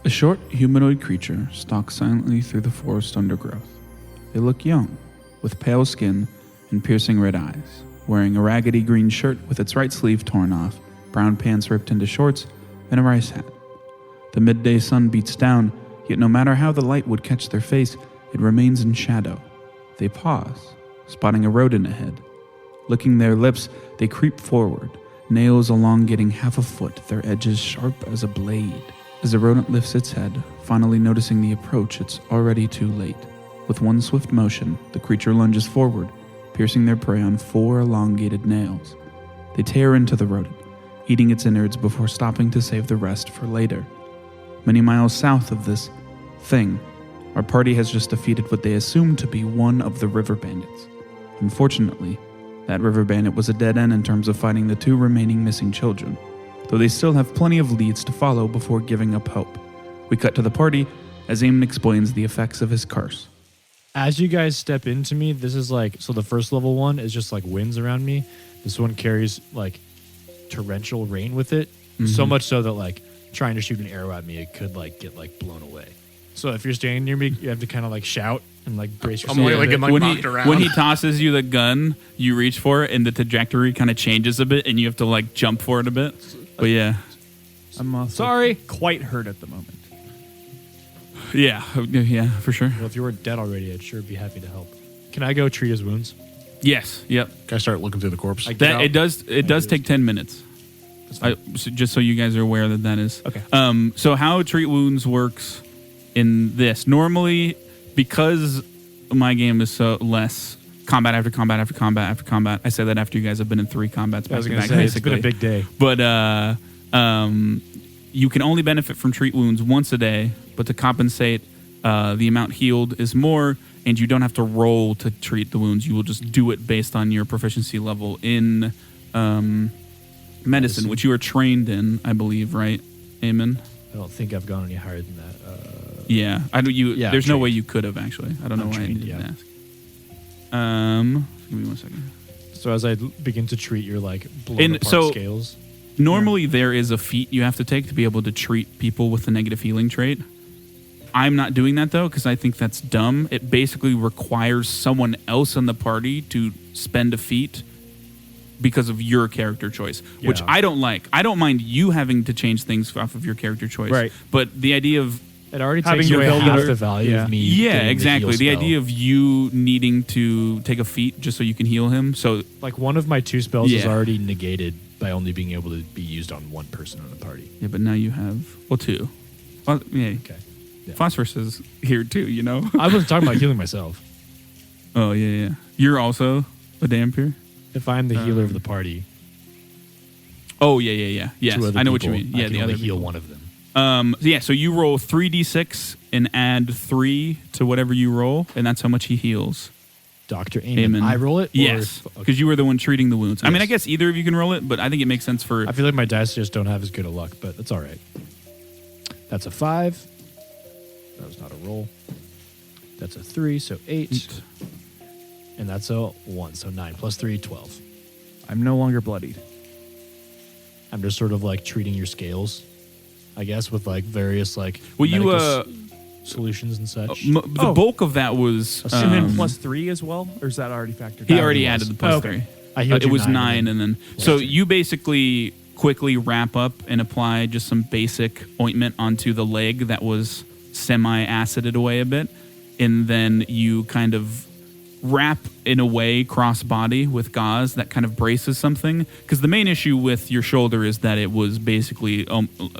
A short humanoid creature stalks silently through the forest undergrowth. They look young, with pale skin and piercing red eyes, wearing a raggedy green shirt with its right sleeve torn off, brown pants ripped into shorts, and a rice hat. The midday sun beats down, yet no matter how the light would catch their face, it remains in shadow. They pause, spotting a rodent ahead. Licking their lips, they creep forward, nails elongating half a foot, their edges sharp as a blade. As the rodent lifts its head, finally noticing the approach, it's already too late. With one swift motion, the creature lunges forward, piercing their prey on 4 elongated nails. They tear into the rodent, eating its innards before stopping to save the rest for later. Many miles south of this thing, our party has just defeated what they assumed to be one of the river bandits. Unfortunately, that river bandit was a dead end in terms of finding the 2 remaining missing children, though they still have plenty of leads to follow before giving up hope. We cut to the party as Eamon explains the effects of his curse. As you guys step into me, this is like, so the first level one is just like winds around me. This one carries like torrential rain with it. So much so that like trying to shoot an arrow at me, it could like get like blown away. So if you're standing near me, you have to kind of like shout and like brace yourself. When he tosses you the gun, you reach for it and the trajectory kind of changes a bit and you have to like jump for it a bit. But yeah. I'm also quite hurt at the moment. Yeah, for sure. Well, if you weren't dead already, I'd sure be happy to help. Can I go treat his wounds? Yes, yep. Can I start looking through the corpse? It does take 10 minutes. Just so you guys are aware that is. Okay. So how treat wounds works in this. Normally, because my game is so less combat after combat after combat after combat. I say that after you guys have been in 3 combats back to back, basically. It's been a big day. But you can only benefit from treat wounds once a day, but to compensate, the amount healed is more, and you don't have to roll to treat the wounds. You will just do it based on your proficiency level in medicine, which you are trained in, I believe, right, Eamon? I don't think I've gone any higher than that. There's no way you could have, actually. I don't know why I didn't ask. Give me 1 second. So as I begin to treat your like blown apart scales. Normally there is a feat you have to take to be able to treat people with the negative healing trait. I'm not doing that though because I think that's dumb. It basically requires someone else in the party to spend a feat because of your character choice, which I don't like. I don't mind you having to change things off of your character choice. Right. But the idea of it already takes away half the value of me. Yeah, exactly. The idea of you needing to take a feat just so you can heal him. So like one of my 2 spells is already negated by only being able to be used on 1 person in the party. Yeah, but now you have 2. Well, yeah. Okay. Yeah. Phosphorus is here too, you know? I wasn't talking about healing myself. Oh, yeah. You're also a Dampier? If I'm the healer of the party. Oh, yeah. Yes, I know what you mean. Yeah, the other heal one of them. So you roll 3d6 and add 3 to whatever you roll, and that's how much he heals. Dr. Eamon. I roll it? Yes, because you were the one treating the wounds. Yes. I mean, I guess either of you can roll it, but I think it makes sense for... I feel like my dice just don't have as good a luck, but that's all right. That's a 5. That was not a roll. That's a 3, so 8. And that's a 1, so 9. Plus 3, 12. I'm no longer bloodied. I'm just sort of like treating your scales, I guess, with like various like solutions and such. The bulk of that was... and then plus 3 as well? Or is that already factored? He already added the plus 3. It was 9 and then... So you basically quickly wrap up and apply just some basic ointment onto the leg that was semi-acided away a bit. And then you kind of wrap in a way cross-body with gauze that kind of braces something. Because the main issue with your shoulder is that it was basically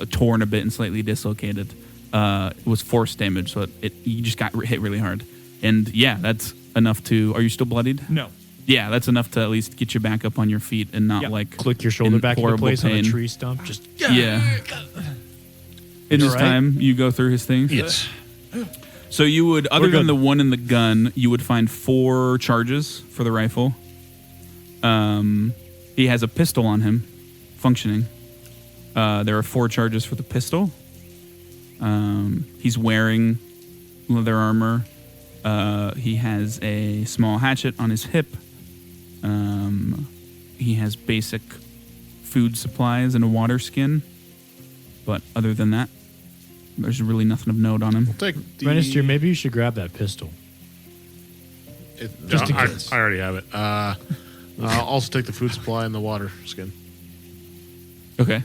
torn a bit and slightly dislocated. It was force damage, so you just got hit really hard. And yeah, that's enough to... Are you still bloodied? No. Yeah, that's enough to at least get you back up on your feet and not click your shoulder back into place pain. On a tree stump. Just yeah. In this time, you go through his things. Yes. So you would, other than the one in the gun, you would find 4 charges for the rifle. He has a pistol on him, functioning. There are 4 charges for the pistol. He's wearing leather armor. He has a small hatchet on his hip. He has basic food supplies and a water skin. But other than that, There's really nothing of note on him. We'll take the... Renister, maybe you should grab that pistol. Just in case. I already have it. I'll also take the food supply and the water skin. Okay.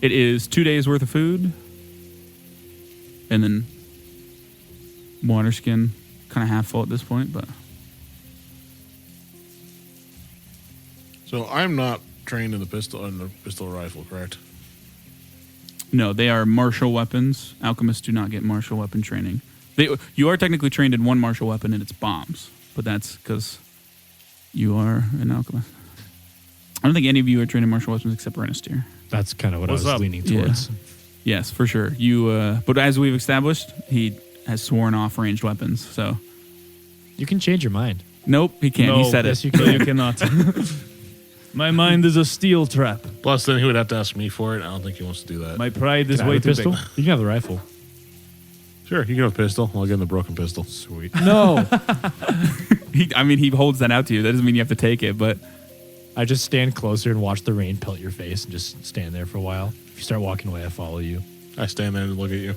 It is 2 days worth of food. And then water skin, kind of half full at this point, but... So I'm not trained in the pistol rifle, correct? No, they are martial weapons. Alchemists do not get martial weapon training. You are technically trained in one martial weapon, and it's bombs. But that's because you are an alchemist. I don't think any of you are trained in martial weapons except Renister. That's kind of what What's I was up? leaning towards. Yeah. Yes, for sure. But as we've established, he has sworn off ranged weapons. So, You can change your mind. nope, he can't. No, he said yes, it. you No, can. you cannot. My mind is a steel trap. Plus, then he would have to ask me for it. I don't think he wants to do that. My pride is Can I way have the too pistol? big. You can have the rifle. Sure, you can have a pistol. I'll get him the broken pistol. Sweet. No. He holds that out to you. That doesn't mean you have to take it, but I just stand closer and watch the rain pelt your face and just stand there for a while. If you start walking away, I follow you. I stand there and look at you.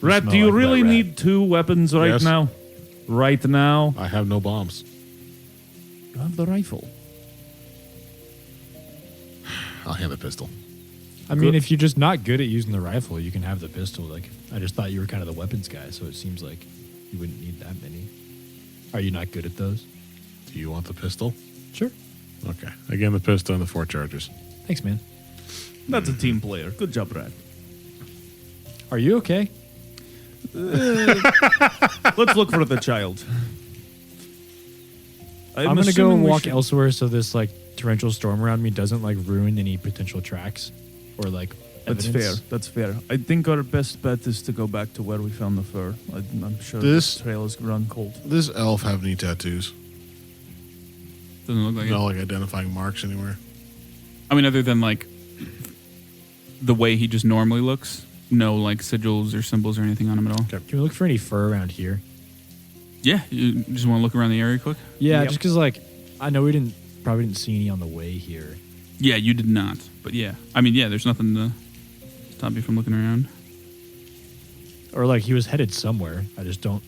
Rat, smell do you like really wet rat. need 2 weapons right Yes. now? Right now? I have no bombs. You have the rifle. I'll hand the pistol. I mean, if you're just not good at using the rifle, you can have the pistol. Like, I just thought you were kind of the weapons guy, so it seems like you wouldn't need that many. Are you not good at those? Do you want the pistol? Sure. Okay. Again, the pistol and the 4 charges. Thanks, man. That's a team player. Good job, Rat. Are you okay? Let's look for the child. I'm gonna go assuming and we walk should- elsewhere so this like torrential storm around me doesn't like ruin any potential tracks or like That's evidence. fair. That's fair. I think our best bet is to go back to where we found the fur. I'm sure This- this trail is run cold. Does this elf have any tattoos? doesn't look like No, it. like identifying marks anywhere? I mean, other than like the way he just normally looks, no like sigils or symbols or anything on him at all. Okay. Can we look for any fur around here? Yeah, you just want to look around the area quick? Yeah, Yep. just because like I know we probably didn't see any on the way here. Yeah, you did not. But yeah, I mean, yeah, there's nothing to stop you from looking around. Or like he was headed somewhere. I just don't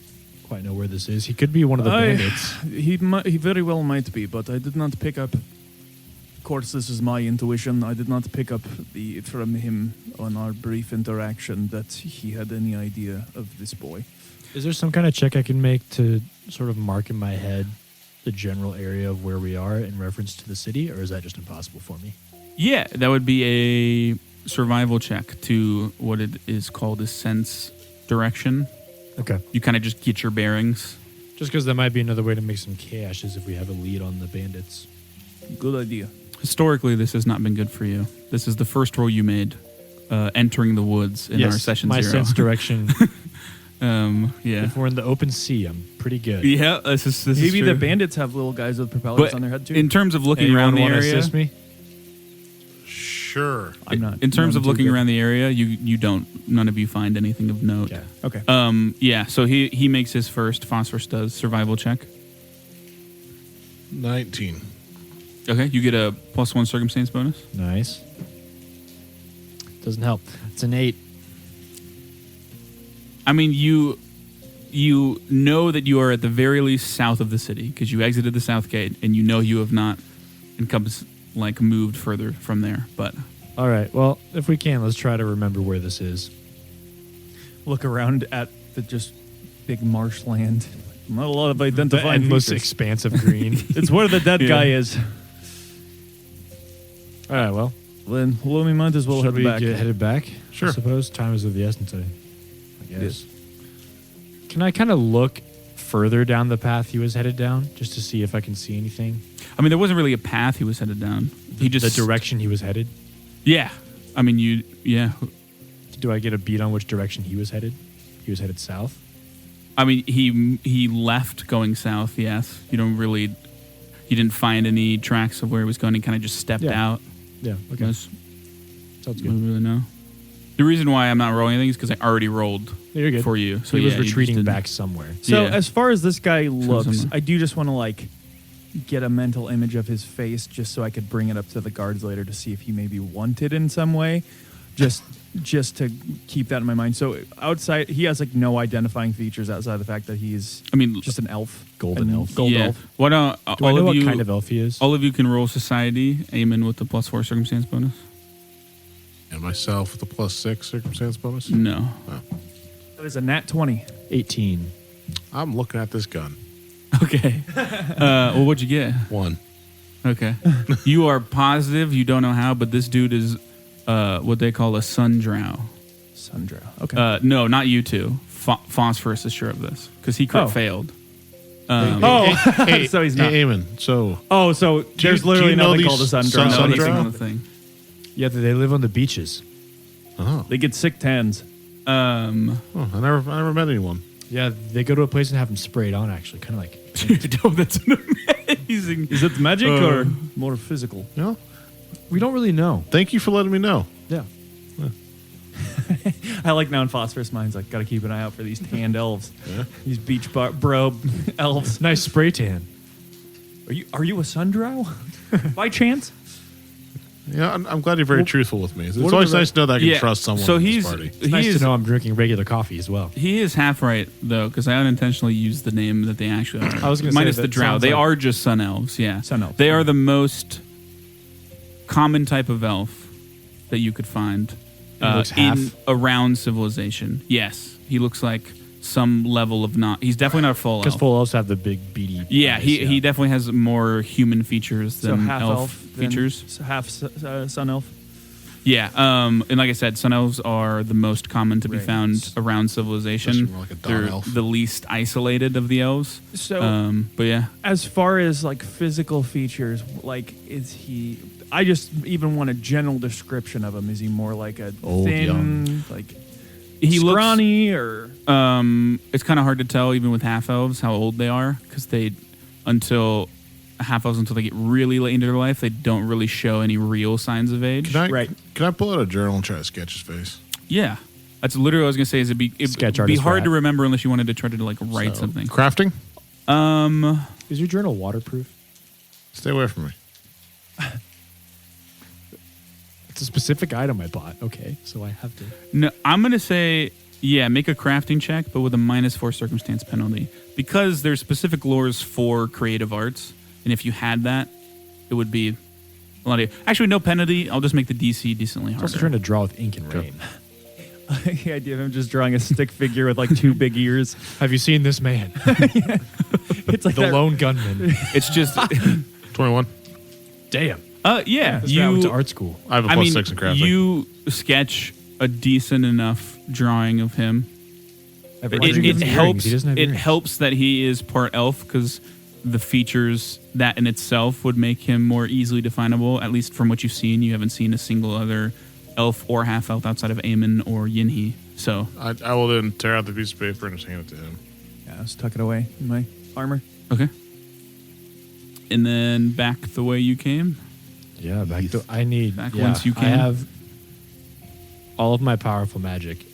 quite know where this is. He could be one of the bandits. He very well might be, but I did not pick up. Of course, this is my intuition. I did not pick up from him on our brief interaction that he had any idea of this boy. Is there some kind of check I can make to sort of mark in my head the general area of where we are in reference to the city, or is that just impossible for me? Yeah, that would be a survival check to what it is called a sense direction. Okay. You kind of just get your bearings. Just because that might be another way to make some cash is if we have a lead on the bandits. Good idea. Historically, this has not been good for you. This is the first roll you made entering the woods in our session my 0. sense direction. Yeah. If we're in the open sea, I'm pretty good. Yeah, this is Maybe true. the bandits have little guys with propellers But on their head too. in terms of looking Anyone around the wanna area, assist me? Sure. I'm not. in terms none of too looking good. around the area, you don't. None of you find anything of note. Okay. Okay. Yeah. So he makes his first. Phosphorus does survival check. 19. Okay, you get a +1 circumstance bonus. Nice. Doesn't help. It's an 8. I mean, you know that you are at the very least south of the city because you exited the south gate, and you know you have not moved further from there. But All right. Well, if we can, let's try to remember where this is. Look around at the just big marshland. Not a lot of The identifying endless features. expanse of green. It's where the dead Yeah. guy is. All right. Well, Then we might as well should head we back. get headed back? Sure. I suppose time is of the essence. I guess. Yes. Can I kind of look further down the path he was headed down, just to see if I can see anything? I mean, there wasn't really a path he was headed down. He just The direction he was headed. Yeah. I mean, yeah. Do I get a beat on which direction he was headed? He was headed south. I mean, he left going south. Yes. You didn't find any tracks of where he was going. He kind of just stepped Yeah. out. Yeah. Okay. Yes. Sounds I don't good. really know. The reason why I'm not rolling anything is because I already rolled Yeah, you're good. for you. So he was yeah, you just retreating didn't- back somewhere. So Yeah. as far as this guy looks, somewhere. I do just want to get a mental image of his face just so I could bring it up to the guards later to see if he may be wanted in some way. Just just to keep that in my mind. So outside, he has like no identifying features outside the fact that he's I mean, just an elf, Golden elf. gold yeah. elf. What Do I all know of what you? kind of elf he is? All of you can roll society. Eamon with the +4 circumstance bonus. And myself with the +6 circumstance bonus. No. That is a nat 20. 18. I'm looking at this gun. Okay. Well, what'd you get? 1. Okay. You are positive. You don't know how, but this dude is what they call a sundrow. Sundrow. Okay. No, not you two. Phosphorus is sure of this because he crit Oh. failed. Hey, So he's not. Hey, Eamon, so So there's do literally you know nothing these called a sundrow. sun- No, Sundrow? nothing on the thing. Yeah, they live on the beaches. They get sick tans. I never met anyone. Yeah, they go to a place and have them sprayed on, actually. Kind of like... Oh, that's amazing. Is it magic or more physical? You know? We don't really know. Thank you for letting me know. Yeah. I like now in Phosphorus Mines. Like, got to keep an eye out for these tanned elves. Yeah. These beach bro elves. Nice spray tan. Are you a sundrow? By chance? Yeah, I'm glad you're very truthful with me. It's what are always the nice to know that I can Yeah, trust someone so in he's- this party. It's nice is- to know I'm drinking regular coffee as well. He is half right though, because I unintentionally used the name that they actually are. I was gonna say minus that the drow. sounds They like- are just sun elves. Yeah, Sun elves. They are the most common type of elf that you could find He looks in half? around civilization. Yes, he looks like some level of not. He's definitely not a full Because elf. full elves have the big beady... Yeah, eyes, he definitely has more human features So than half elf features. half sun elf. Yeah, and like I said, sun elves are the most common to be Right. found around civilization. Especially more like a dawn They're elf. the least isolated of the elves. So But yeah, as far as like physical features, like is he? I just even want a general description of him. Is he more like a Old, thin, young. like he looks. scrawny, or It's kind of hard to tell even with half elves how old they are because until they get really late into their life, they don't really show any real signs of age. Right. Can I pull out a journal and try to sketch his face? Yeah, that's literally what I was gonna say. It'd be Sketch be artist hard rat. to remember unless you wanted to try to like write So, something. Crafting? Is your journal waterproof? Stay away from me. It's a specific item I bought. Okay, so I have to... No, I'm gonna say make a crafting check, but with a -4 circumstance penalty because there's specific lores for creative arts, and if you had that, it would be a lot of. Actually, no penalty. I'll just make the DC decently I'm harder. also trying to draw with ink and rain. the idea of him just drawing a stick figure with like two big ears. Have you seen this man? It's like The that- lone gunman. It's just 21. Damn. yeah. This guy went to art school. I have a +6 in crafting. You sketch a decent enough drawing of him. Why'd you give It him earrings? helps. He doesn't have It earrings. helps that he is part elf because the features that in itself would make him more easily definable. At least from what you've seen, you haven't seen a single other elf or half elf outside of Eamon or Yinhi. So I will then tear out the piece of paper and just hand it to him. Yeah, let's tuck it away in my armor. okay. And then back the way you came. Yeah, back to, I need... Back yeah, once you I can. have all of my powerful magic.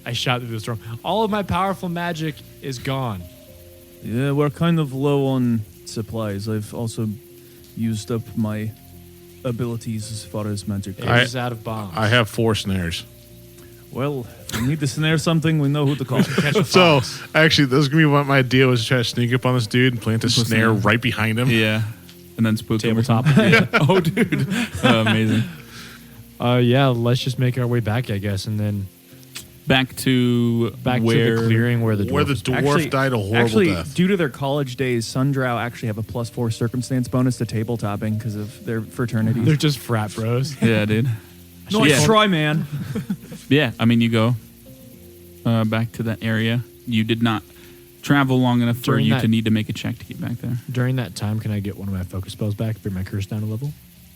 I shot through the storm. All of my powerful magic is gone. Yeah, we're kind of low on supplies. I've also used up my abilities as far as magic. It I- is out of bombs. I have 4 snares. Well, if we need to snare something, we know who to call. So, actually, this is going to be what my idea was to try to sneak up on this dude and plant a snare right behind him. Yeah. And then spook him or Tabletop. something. Yeah. Oh, dude. Amazing. Yeah, let's just make our way back, I guess, and then Back to back where to the clearing where the dwarf Where the was- dwarf died a horrible death. Due to their college days, Sundrow actually have a +4 circumstance bonus to tabletopping because of their fraternity. They're just frat bros. Yeah, dude. Nice Yeah. try, man. Yeah, I mean, you go back to that area. You did not travel long enough for During you that- to need to make a check to get back there. During that time, can I get one of my focus spells back, bring my curse down a level?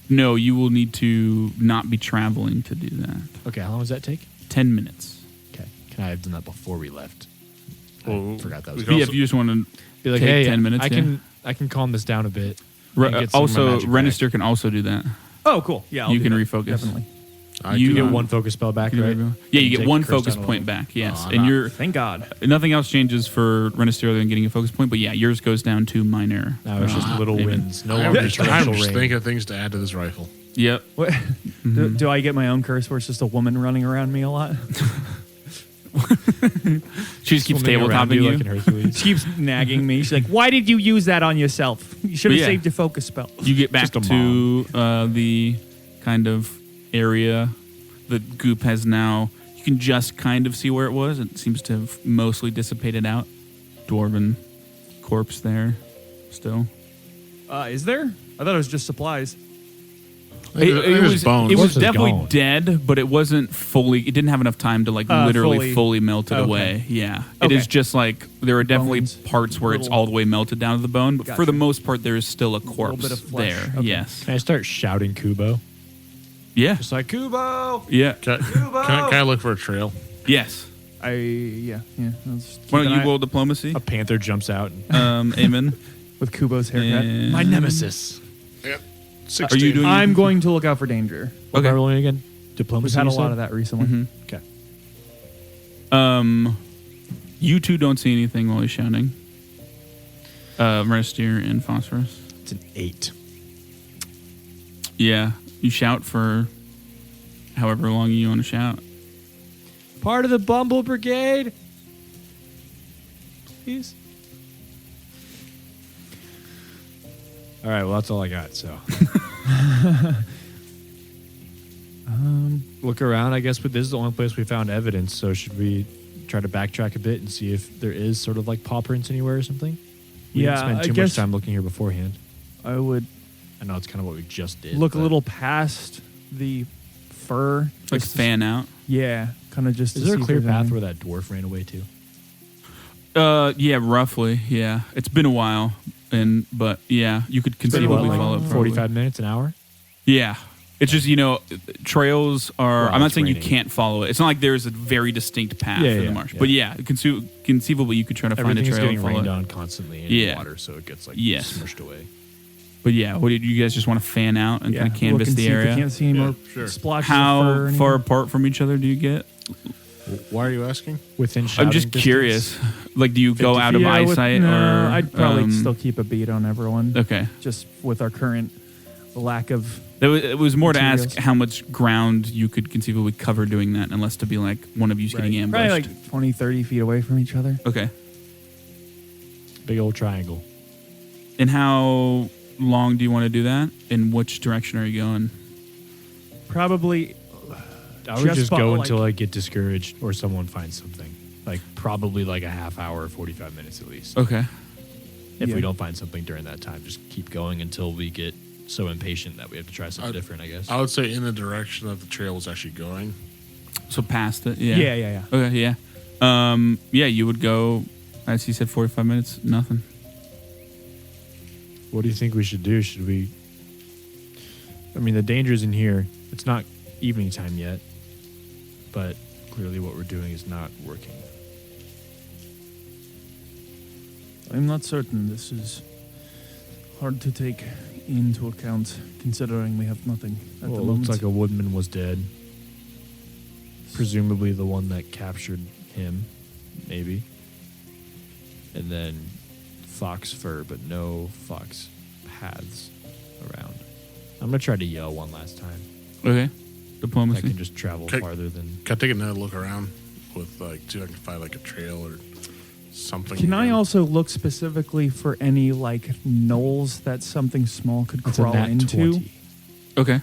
No, you will need to not be traveling to do that. Okay, how long does that take? 10 minutes. Okay, can I have done that before we left? Well, I forgot that we was... can Yeah, also- if you just want to Be like, take hey, 10 minutes, I can calm this down a bit. and get some of my also, magic back. Renister can also do that. Oh, cool. Yeah, I'll You do can that. refocus. Definitely. You get one focus spell back, right? Yeah, you Take get one curse focus down a point level. back. Yes, Oh, and you're Thank God. nothing else changes for Renasteer other than getting a focus point. But yeah, yours goes down to minor. Now it's just little Amen. wins. No I'm longer just torrential rain. thinking of things to add to this rifle. Yep. What? Do I get my own curse where it's just a woman running around me a lot? She just keeps Swimming around tabletopping you. like in Hercules. She keeps nagging me. She's like, "Why did you use that on yourself? You should have Yeah. saved your focus spell." You get back Just a to the kind of area that Goop has now. You can just kind of see where it was. It seems to have mostly dissipated out. Dwarven corpse there still. Is there? I thought it was just supplies. It was bones. It was Corpse is definitely gone. dead, but it wasn't fully. It didn't have enough time to literally fully melt it Okay. away. Yeah, it Okay. is just like there are definitely Bones. parts where it's Little- all the way melted down to the bone, but for Gotcha. the most part, there is still a corpse bit of flesh. there. Okay. Yes. Can I start shouting Kubo? Yeah. Just like Kubo. Yeah. Can I look for a trail? Yes. Yeah. Let's keep Why don't an you eye- roll diplomacy? A panther jumps out. And Amen. with Kubo's haircut? And- my nemesis. Yeah. Are you doing? I'm going to look out for danger. What Okay. am I rolling again? We've Diplomacy. had a you lot said? of that recently. Mhm. Okay. You two don't see anything while he's shouting. Renasteer and Phosphorus. It's an 8. Yeah, you shout for however long you want to shout. Part of the Bumble Brigade. Please. All right. Well, that's all I got. So. Look around. I guess, but this is the only place we found evidence. So should we try to backtrack a bit and see if there is sort of like paw prints anywhere or something? We Yeah, didn't spend I too much guess- time looking here beforehand. I would I know it's kind of what we just did. look a but- little past the fur. Like just to- fan out. Yeah, kind of just. Is to there a see if clear there's path any- where that dwarf ran away to? Yeah, roughly. Yeah, it's been a while, but yeah, you could Been conceivably what, follow it. like probably. 45 minutes, an hour? Yeah. It's just, trails are. Well, I'm not it's saying you raining. can't follow it. It's not like there's a very distinct path Yeah, in the yeah, marsh. yeah. But yeah, conceivably you could try to find a Everything's trail and getting follow rained it. on constantly in Yeah. water, so it gets like Yes. smushed away. But yeah, what did you guys just want to fan out and Yeah, kind of canvas look and the see if we area? can't see any more sure. splotches of fur How or far anything. apart from each other do you get? Why are you asking? Within I'm shouting just distance? curious. Like, do you go 50 out of Yeah, with- eyesight no, or? I'd probably still keep a beat on everyone. Okay. Just with our current lack of. It was more to ask Materials. how much ground you could conceivably cover doing that, unless to be like one of you's getting ambushed. Probably like 20, 30 feet away from each other. Okay. Big old triangle. And how long do you want to do that? In which direction are you going? Probably. I would just about, go like- until I get discouraged or someone finds something. Like probably like a half hour, 45 minutes at least. Okay. If Yeah. we don't find something during that time, just keep going until we get so impatient that we have to try something different, I guess. I would say in the direction that the trail was actually going. So past it. Yeah. Yeah. Okay. Yeah. Yeah. You would go. As he said, 45 minutes. Nothing. What do you think we should do? Should we? I mean, the danger's in here. It's not evening time yet, but clearly what we're doing is not working. I'm not certain. This is hard to take into account, considering we have nothing at Well, the it moment. looks like a woodman was dead. Presumably the one that captured him, maybe. And then fox fur, but no fox paths around. I'm gonna try to yell one last time. Okay. I Diplomacy. can just travel Okay. farther than. Can I take another look around with see if I can find like a trail or something? Can I again? also look specifically for any like knolls that something small could It's a crawl nat into? 20, Okay.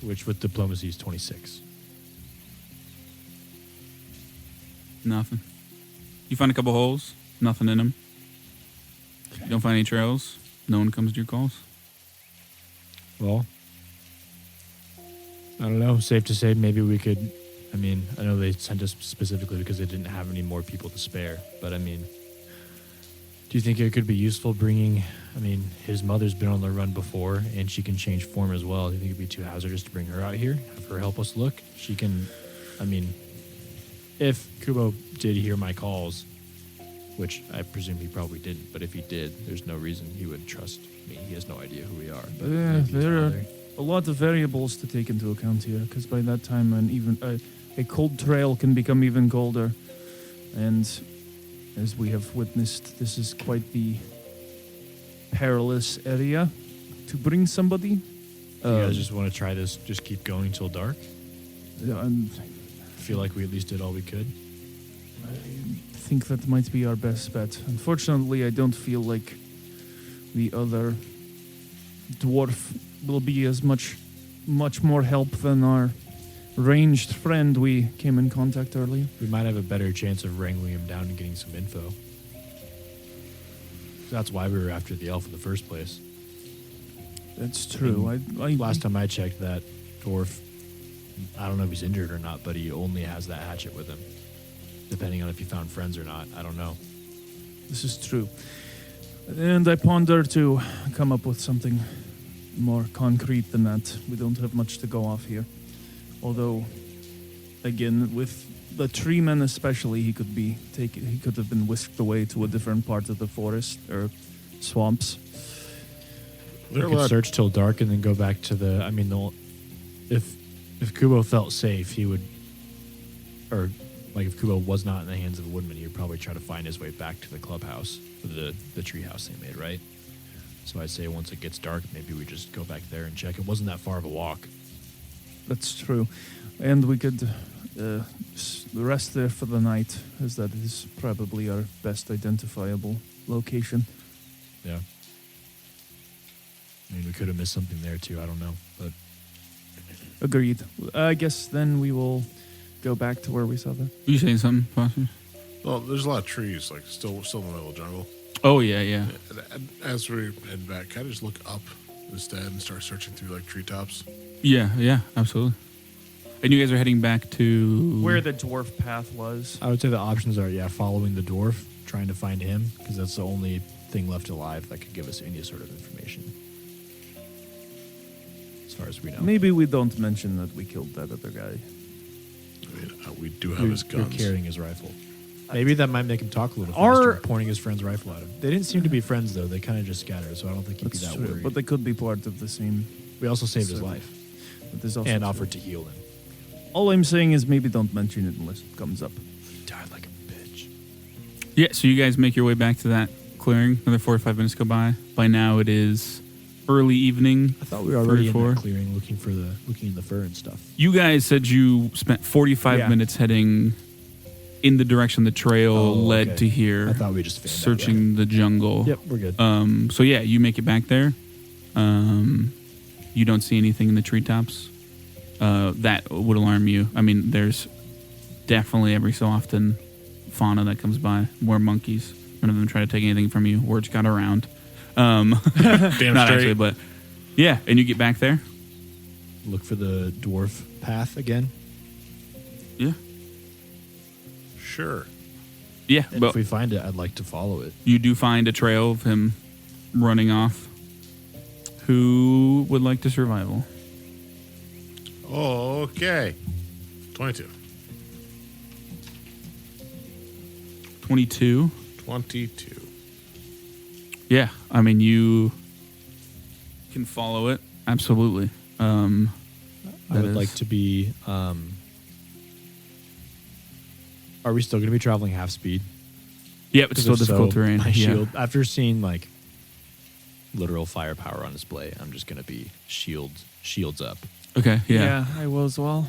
which with diplomacy is 26. Nothing. You find a couple holes. Nothing in them. You don't find any trails. No one comes to your calls. Well, I don't know. Safe to say, maybe we could. I mean, I know they sent us specifically because they didn't have any more people to spare. But I mean, do you think it could be useful bringing? I mean, his mother's been on the run before, and she can change form as well. Do you think it'd be too hazardous to bring her out here? Have her help us look. She can. I mean, if Kubo did hear my calls, which I presume he probably didn't, but if he did, there's no reason he would trust me. He has no idea who we are. But maybe his mother. a lot of variables to take into account here, because by that time, a cold trail can become even colder, and as we have witnessed, this is quite the perilous area to bring somebody. You guys just want to try this? Just keep going till dark. I feel like we at least did all we could. I think that might be our best bet. Unfortunately, I don't feel like the other dwarf will be as much more help than our ranged friend we came in contact earlier. We might have a better chance of wrangling him down and getting some info. That's why we were after the elf in the first place. That's true. Last time I checked, that dwarf, I don't know if he's injured or not, but he only has that hatchet with him. Depending on if he found friends or not, I don't know. This is true. And I ponder to come up with something more concrete than that. We don't have much to go off here. Although, again, with the tree man especially, he could have been whisked away to a different part of the forest or swamps. We could search till dark and then go back to the. I mean, if Kubo felt safe, he would, or like if Kubo was not in the hands of a woodman, he would probably try to find his way back to the clubhouse, the tree house they made, right? So I'd say once it gets dark, maybe we just go back there and check. It wasn't that far of a walk. That's true. And we could rest there for the night, as that is probably our best identifiable location. Yeah. I mean, we could have missed something there too. I don't know, but agreed. I guess then we will go back to where we saw them. You saying something, Foster? Well, there's a lot of trees, like still in the middle of the jungle. Oh yeah. As we head back, can I just look up instead and start searching through like treetops? Yeah, absolutely. And you guys are heading back to where the dwarf path was. I would say the options are, following the dwarf, trying to find him, because that's the only thing left alive that could give us any sort of information. As far as we know. Maybe we don't mention that we killed that other guy. I mean, we do have his guns. You're carrying his rifle. Maybe that might make him talk a little faster, pointing his friend's rifle at him. They didn't seem to be friends, though. They kind of just scattered, so I don't think he'd be that worried. But they could be part of the same. We also saved his life. But there's also and offered to heal him. All I'm saying is maybe don't mention it unless it comes up. He died like a bitch. Yeah, so you guys make your way back to that clearing. Another 45 minutes go by. By now it is early evening. I thought we were already in that clearing looking in the fur and stuff. You guys said you spent 45 minutes heading in the direction the trail led to here. I thought we just fanned searching the jungle. Yep, we're good. So yeah, you make it back there. You don't see anything in the treetops. That would alarm you. I mean, there's definitely every so often fauna that comes by. More monkeys. None of them try to take anything from you. Words got around. Damn not straight. actually, but yeah. And you get back there. Look for the dwarf path again. Yeah. Sure. Yeah, And but if we find it, I'd like to follow it. you do find a trail of him running off. Who would like to survival? Okay. 22. 22. 22. Yeah, I mean, you can follow it. Absolutely. I would like to be... are we still going to be traveling half speed? Yep, it's still difficult terrain. My shield, after seeing like literal firepower on display, I'm just going to be shields up. Okay, yeah. Yeah, I will as well.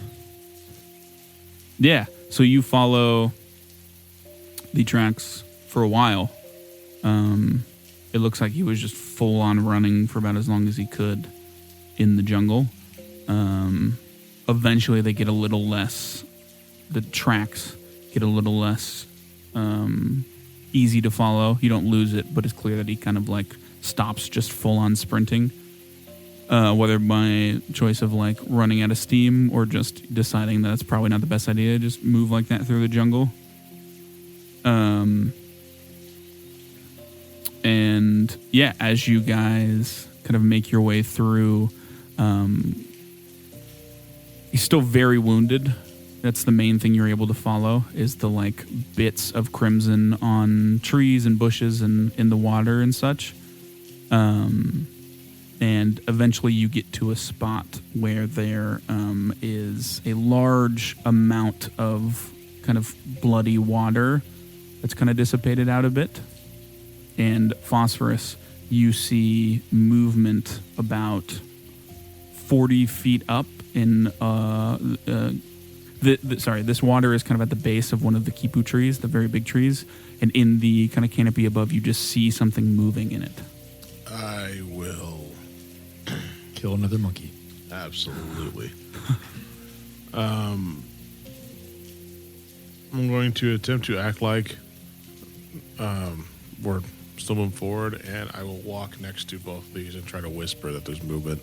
Yeah, so you follow the tracks for a while. It looks like he was just full on running for about as long as he could in the jungle. Eventually they get a little less, the tracks get a little less easy to follow. You don't lose it, but it's clear that he kind of like stops just full on sprinting. Whether by choice of like running out of steam or just deciding that it's probably not the best idea to just move like that through the jungle. And yeah, as you guys kind of make your way through, he's still very wounded. That's the main thing you're able to follow is the like bits of crimson on trees and bushes and in the water and such. and eventually you get to a spot where there is a large amount of kind of bloody water that's kind of dissipated out a bit. And Phosphorus, you see movement about 40 feet up in this water is kind of at the base of one of the kipu trees, the very big trees, and in the kind of canopy above you just see something moving in it. I will Kill another monkey. absolutely. I'm going to attempt to act like we're still moving forward, and I will walk next to both of these and try to whisper that there's movement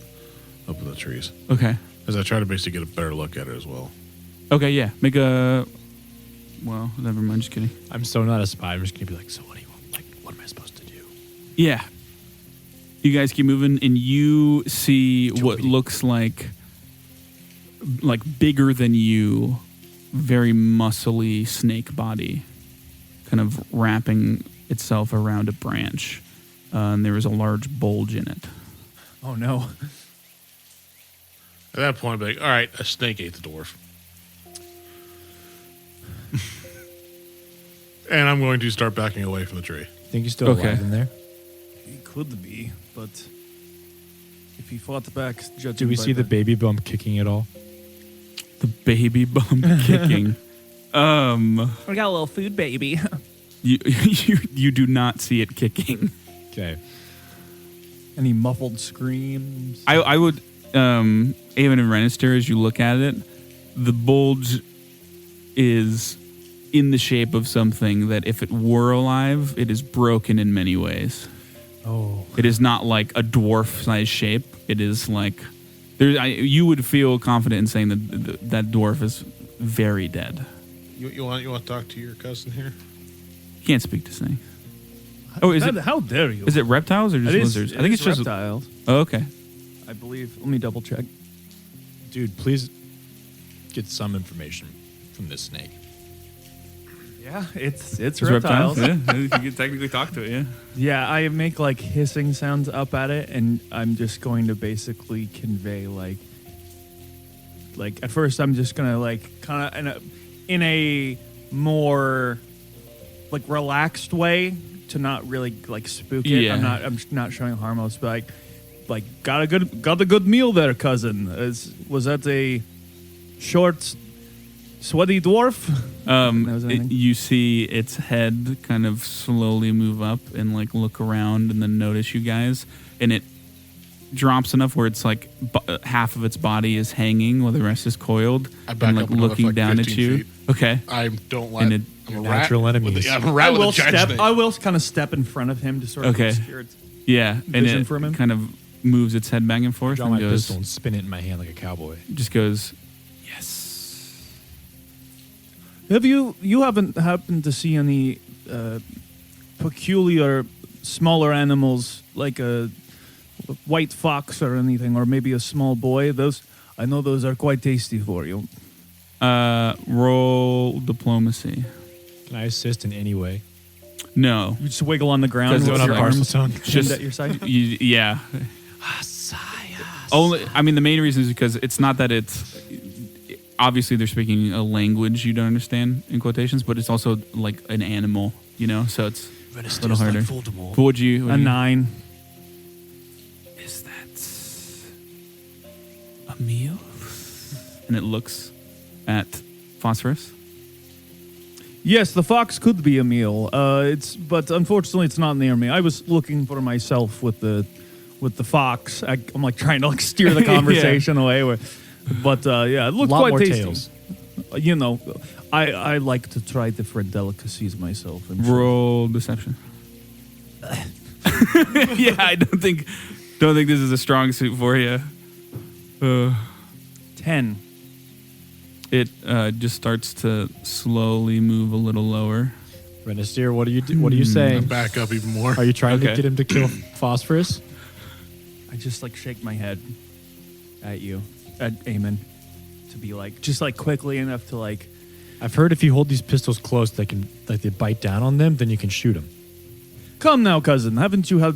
up in the trees. Okay. As I try to basically get a better look at it as well. Okay, yeah. Make a... Well, never mind. Just kidding. I'm so not a spy. I'm just gonna be like, so what do you want? Like, what am I supposed to do? Yeah. You guys keep moving, and you see what looks like bigger than you, very muscly snake body, kind of wrapping itself around a branch. And there is a large bulge in it. Oh no. At that point, I'd be like, all right, a snake ate the dwarf. And I'm going to start backing away from the tree. Think he's still Okay. alive in there? He could be, but if he fought back, judging Do we by see the baby bump kicking at all? The baby bump kicking. We got a little food baby. You do not see it kicking. Okay. Any muffled screams? I would, Avon and Renister, as you look at it, the bulge is in the shape of something that if it were alive, it is broken in many ways. Oh. It is not like a dwarf-sized shape. It is like... you would feel confident in saying that that dwarf is very dead. You want to talk to your cousin here? Can't speak to snakes. Oh, is it? How dare you? Is it reptiles or just It is- lizards? it I think is it's just. reptiles. Oh, okay. I believe. Let me double check. Dude, please get some information from this snake. Yeah, it's reptiles. reptiles. Yeah, you can technically talk to it. Yeah. Yeah, I make like hissing sounds up at it, and I'm just going to basically convey like at first I'm just gonna like kind of in a more like relaxed way to not really like spook it. Yeah. I'm not showing harmless, but like got a good meal there, cousin. Was that a short, sweaty dwarf? Knows anything? You see its head kind of slowly move up and like look around and then notice you guys, and it drops enough where it's like half of its body is hanging while the rest is coiled I back and like up another, looking like, down at 15 you. feet. Okay. I don't like... And it- I'm Your a rat natural with enemies. a- I'm a rat I with will a giant step. snake. I will kind of step in front of him to sort of Okay. obscure it. Yeah, and Vision it from him? kind of moves its head back and forth Draw and my goes, pistol and spin it in my hand like a cowboy. just goes, yes. Have you haven't happened to see any peculiar smaller animals like a white fox or anything, or maybe a small boy? I know those are quite tasty for you. Roll diplomacy. Can I assist in any way? No. You just wiggle on the ground Because with it's your like- arms tongue. pinned Just- at your side. Yeah. Only, I mean, the main reason is because it's not that it's obviously they're speaking a language you don't understand in quotations, but it's also like an animal, you know. So it's a little harder. But would you? A 9. Is that a meal? And it looks at Phosphorus. Yes, the fox could be a meal. But unfortunately, it's not near me. I was looking for myself with the fox. I'm like trying to like steer the conversation away. But yeah, it looked Lot quite more tasty. tails. You know, I like to try different delicacies myself. I'm sure. Roll deception. Yeah, I don't think this is a strong suit for you. 10. It just starts to slowly move a little lower. Renister, what are you saying? Back up even more. Are you trying Okay. to get him to kill Phosphorus? I just like shake my head at you, at Eamon, to be like just like quickly enough to like. I've heard if you hold these pistols close, they bite down on them, then you can shoot them. Come now, cousin. Haven't you had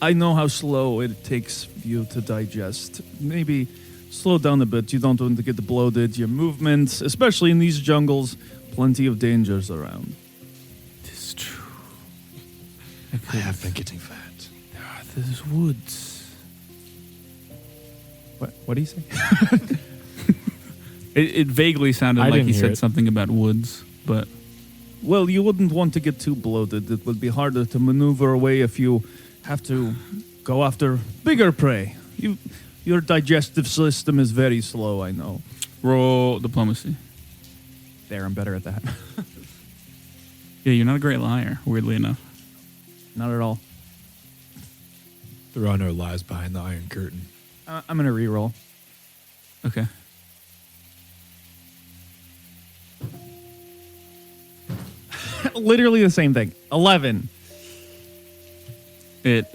I know how slow it takes you to digest. Maybe slow down a bit. You don't want to get bloated. Your movements, especially in these jungles, plenty of dangers around. It is true. I have been getting fat. There's woods. What do you say? It vaguely sounded I like didn't he hear said it. something about woods, but Well, you wouldn't want to get too bloated. It would be harder to maneuver away if you have to go after bigger prey. Your digestive system is very slow, I know. roll diplomacy. There, I'm better at that. Yeah, you're not a great liar, weirdly enough. Not at all. There are no lies behind the Iron Curtain. I'm going to reroll. Okay. Literally the same thing. 11. It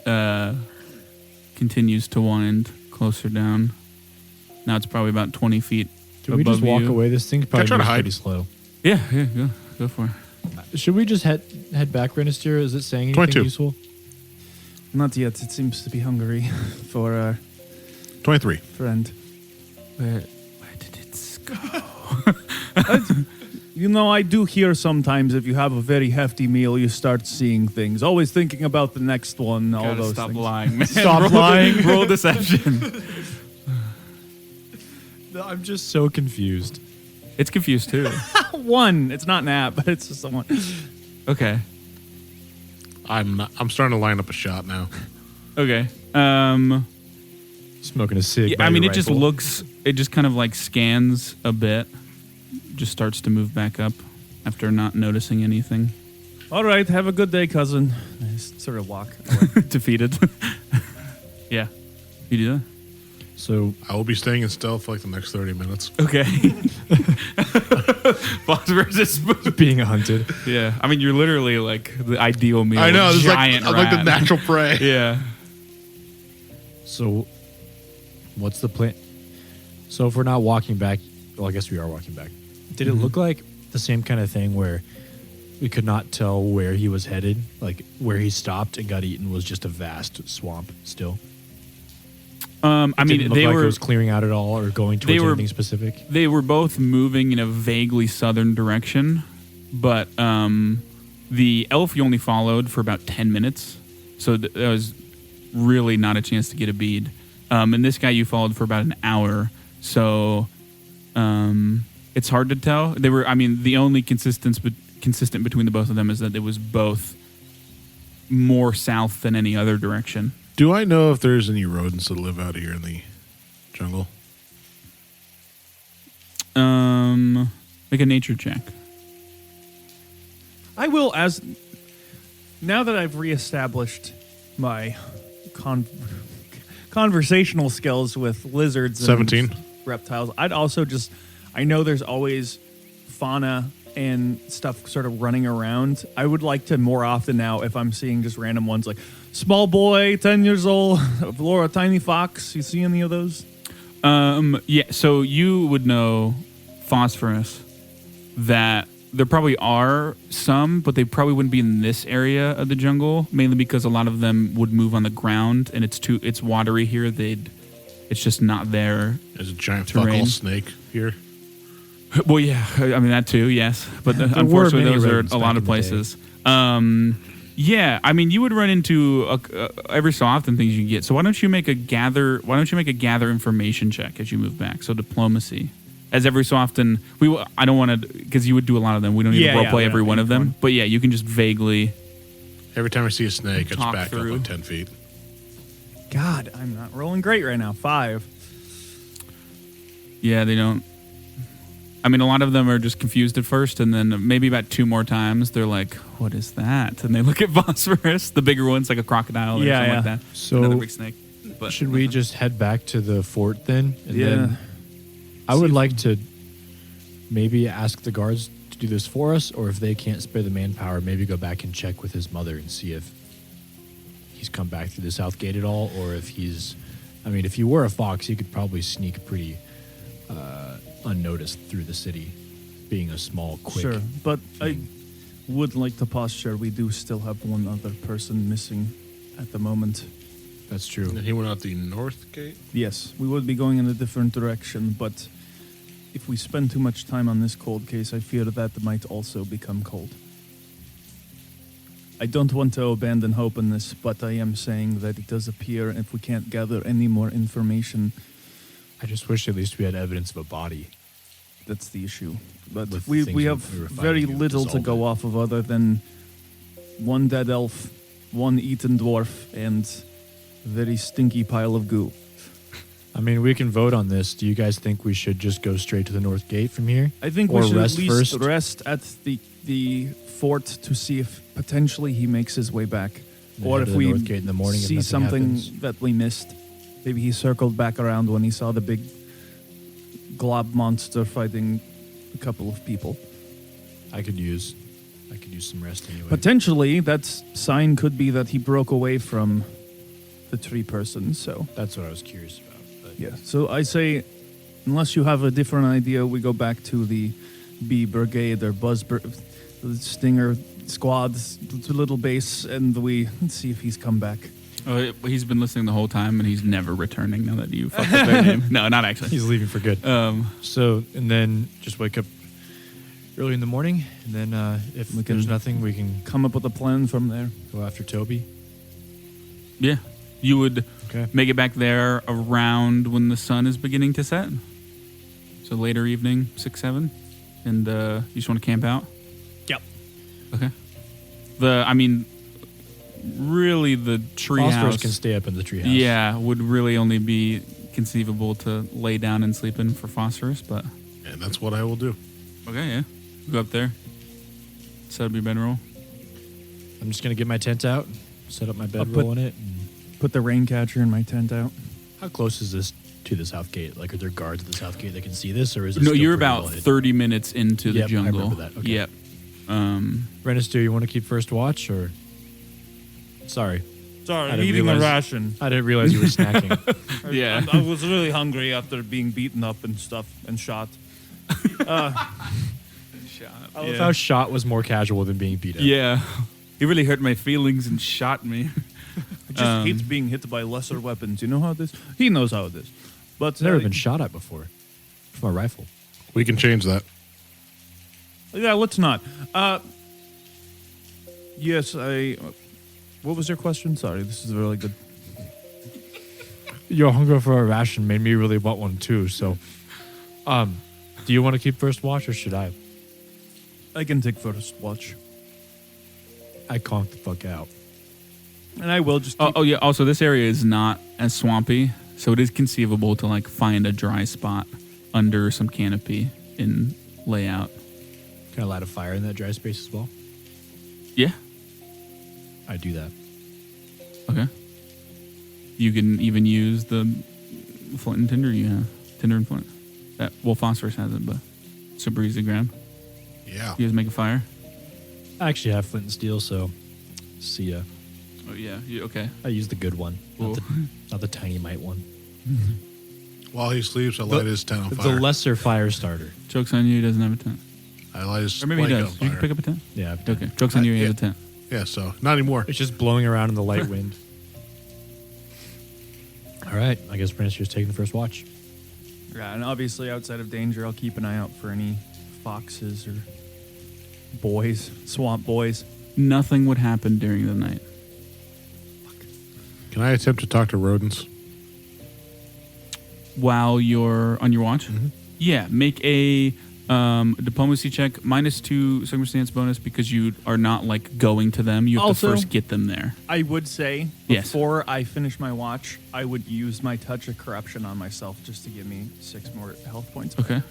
continues to wind closer down. Now it's probably about 20 feet Can we above just walk you. away? This thing probably try to moves hide? pretty slow. Yeah, go for it. Should we just head back, Renister? Is it saying anything 22. useful? Not yet. It seems to be hungry for our 23. friend. Where did it go? You know, I do hear sometimes if you have a very hefty meal, you start seeing things. Always thinking about the next one, all Gotta those stop things. lying, man. Stop Roll lying. Roll deception. I'm just so confused. It's confused too. 1. It's not an app, but it's just a 1. Okay. I'm starting to line up a shot now. Okay. Smoking a cig. Yeah, by I mean, your it just rifle. looks. It just kind of like scans a bit. Just starts to move back up after not noticing anything. All right, have a good day, cousin. I sort of walk away. Defeated. Yeah. You do that? So I will be staying in stealth for like the next 30 minutes. Okay. Phosphorus is being hunted. Yeah. I mean, you're literally like the ideal meal. I know, this is like, giant I'm like the rat. natural prey. Yeah. So, what's the plan? So, if we're not walking back, well, I guess we are walking back. Did it look like the same kind of thing where we could not tell where he was headed? Like, where he stopped and got eaten was just a vast swamp still? I Didn't mean, look they like were it was clearing out at all or going they towards were- anything specific? they were both moving in a vaguely southern direction, but the elf you only followed for about 10 minutes, so that was really not a chance to get a bead. And this guy you followed for about an hour, so it's hard to tell. They were, I mean, the only consistent between the both of them is that it was both more south than any other direction. Do I know if there's any rodents that live out here in the jungle? Make a nature check. I will, as now that I've reestablished my conversational skills with lizards and 17. reptiles, I'd also just, I know there's always fauna and stuff sort of running around. I would like to more often now, if I'm seeing just random ones like small boy, 10 years old, Laura, tiny fox. You see any of those? Yeah, so you would know, Phosphorus, that there probably are some, but they probably wouldn't be in this area of the jungle, mainly because a lot of them would move on the ground, and it's watery here. It's just not there. There's a giant Terrain. fuckle snake here. Well, yeah, I mean that too, yes, but were unfortunately many those are rodents a back lot in of the places. Yeah, I mean you would run into every so often things you get. So why don't you make a gather information check as you move back? So diplomacy. As every so often, I don't want to, because you would do a lot of them. We don't need to roleplay every one of them. But yeah, you can just vaguely. Every time I see a snake, I just Talk back through. up like 10 feet. God, I'm not rolling great right now. 5. Yeah, they don't. I mean, a lot of them are just confused at first, and then maybe about 2 more times, they're like, "What is that?" And they look at Phosphorus, the bigger ones, like a crocodile or Yeah, something yeah. like that. So- Another big snake. But Should we just head back to the fort then? And Yeah. then I would like to maybe ask the guards to do this for us, or if they can't spare the manpower, maybe go back and check with his mother and see if he's come back through the south gate at all, or if he's, I mean, if he were a fox, he could probably sneak pretty unnoticed through the city, being a small, quick. Sure, but I would like to posture we do still have one other person missing at the moment. That's true. And he went out the north gate? Yes, we would be going in a different direction, but if we spend too much time on this cold case, I fear that might also become cold. I don't want to abandon hope in this, but I am saying that it does appear if we can't gather any more information, I just wish at least we had evidence of a body. that's the issue. But With we things have we were very finding, you little to dissolve go it. off of other than one dead elf, one eaten dwarf, and a very stinky pile of goo. I mean, we can vote on this. Do you guys think we should just go straight to the north gate from here? I think Or we should at rest least first? rest at the fort to see if potentially he makes his way back. And Or head if to the we north gate in the morning if see nothing something happens? that we missed. Maybe he circled back around when he saw the big glob monster fighting a couple of people. I could use some rest anyway. Potentially, that sign could be that he broke away from the tree person, so... That's what I was curious about. But Yeah, so I say, unless you have a different idea, we go back to the bee brigade or the stinger squad, to little base, and we see if he's come back. Oh, he's been listening the whole time, and he's never returning now that you fucked up their name. No, not actually. he's leaving for good. So, and then just wake up early in the morning, and then if We can- there's nothing, we can Come up with a plan from there. go after Toby. Yeah. You would Okay. make it back there around when the sun is beginning to set. So later evening, 6, 7. And you just want to camp out? Yep. Okay. Really the Phosphorus treehouse. can stay up in the treehouse. Yeah, would really only be conceivable to lay down and sleep in for phosphorus, but And that's what I will do. okay, yeah. Go up there. Set up your bedroll. I'm just gonna get my tent out, set up my bedroll in it. And Put the rain catcher in my tent out. how close is this to the south gate? Like, are there guards at the south gate that can see this, or is it? No, still you're pretty about well hidden? 30 minutes into the Yep, I jungle. remember that. Okay. Yep. Rennis, do you want to keep first watch, or? Sorry, Sorry, I didn't realize- ration. I didn't realize you were snacking. Yeah. I was really hungry after being beaten up and stuff and shot. I love how shot was more casual than being beat up. Yeah. He really hurt my feelings and shot me. I just hate being hit by lesser weapons. You know how this? He knows how it is. But I've never been shot at before from a rifle. We can change that. Yeah, let's not. Yes, I. What was your question? Sorry, this is really good. Your hunger for a ration made me really want one too. So, do you want to keep first watch, or should I? I can take first watch, I conk the fuck out. and I will just. Keep, Oh, yeah. Also, this area is not as swampy, so it is conceivable to like find a dry spot under some canopy in layout. Can I light a fire in that dry space as well? Yeah. I do that. Okay. You can even use the flint and tinder you have. Tinder and flint. Phosphorus has it, but super easy to grab. Yeah. You guys make a fire? I actually have flint and steel, so see ya. Oh, yeah. Okay. I use the good one, Cool. not the tiny mite one. While he sleeps, I light his tent on It's fire. a lesser fire starter. Joke's on you, he doesn't have a tent. I light his Or maybe he blanket does. on You fire. can pick up a tent? Yeah. Okay. Joke's on you, he has a Yeah. tent. Yeah, so not anymore. It's just blowing around in the light wind. All right. I guess Prentice is taking the first watch. yeah, and obviously outside of danger, I'll keep an eye out for any foxes or boys, swamp boys. Nothing would happen during the night. Can I attempt to talk to rodents? While you're on your watch? Mm-hmm. Yeah. Make a diplomacy check, -2 circumstance bonus because you are not like going to them. You have Also- to first get them there. I would say Yes. before I finish my watch, I would use my touch of corruption on myself just to give me 6 more health points. Okay.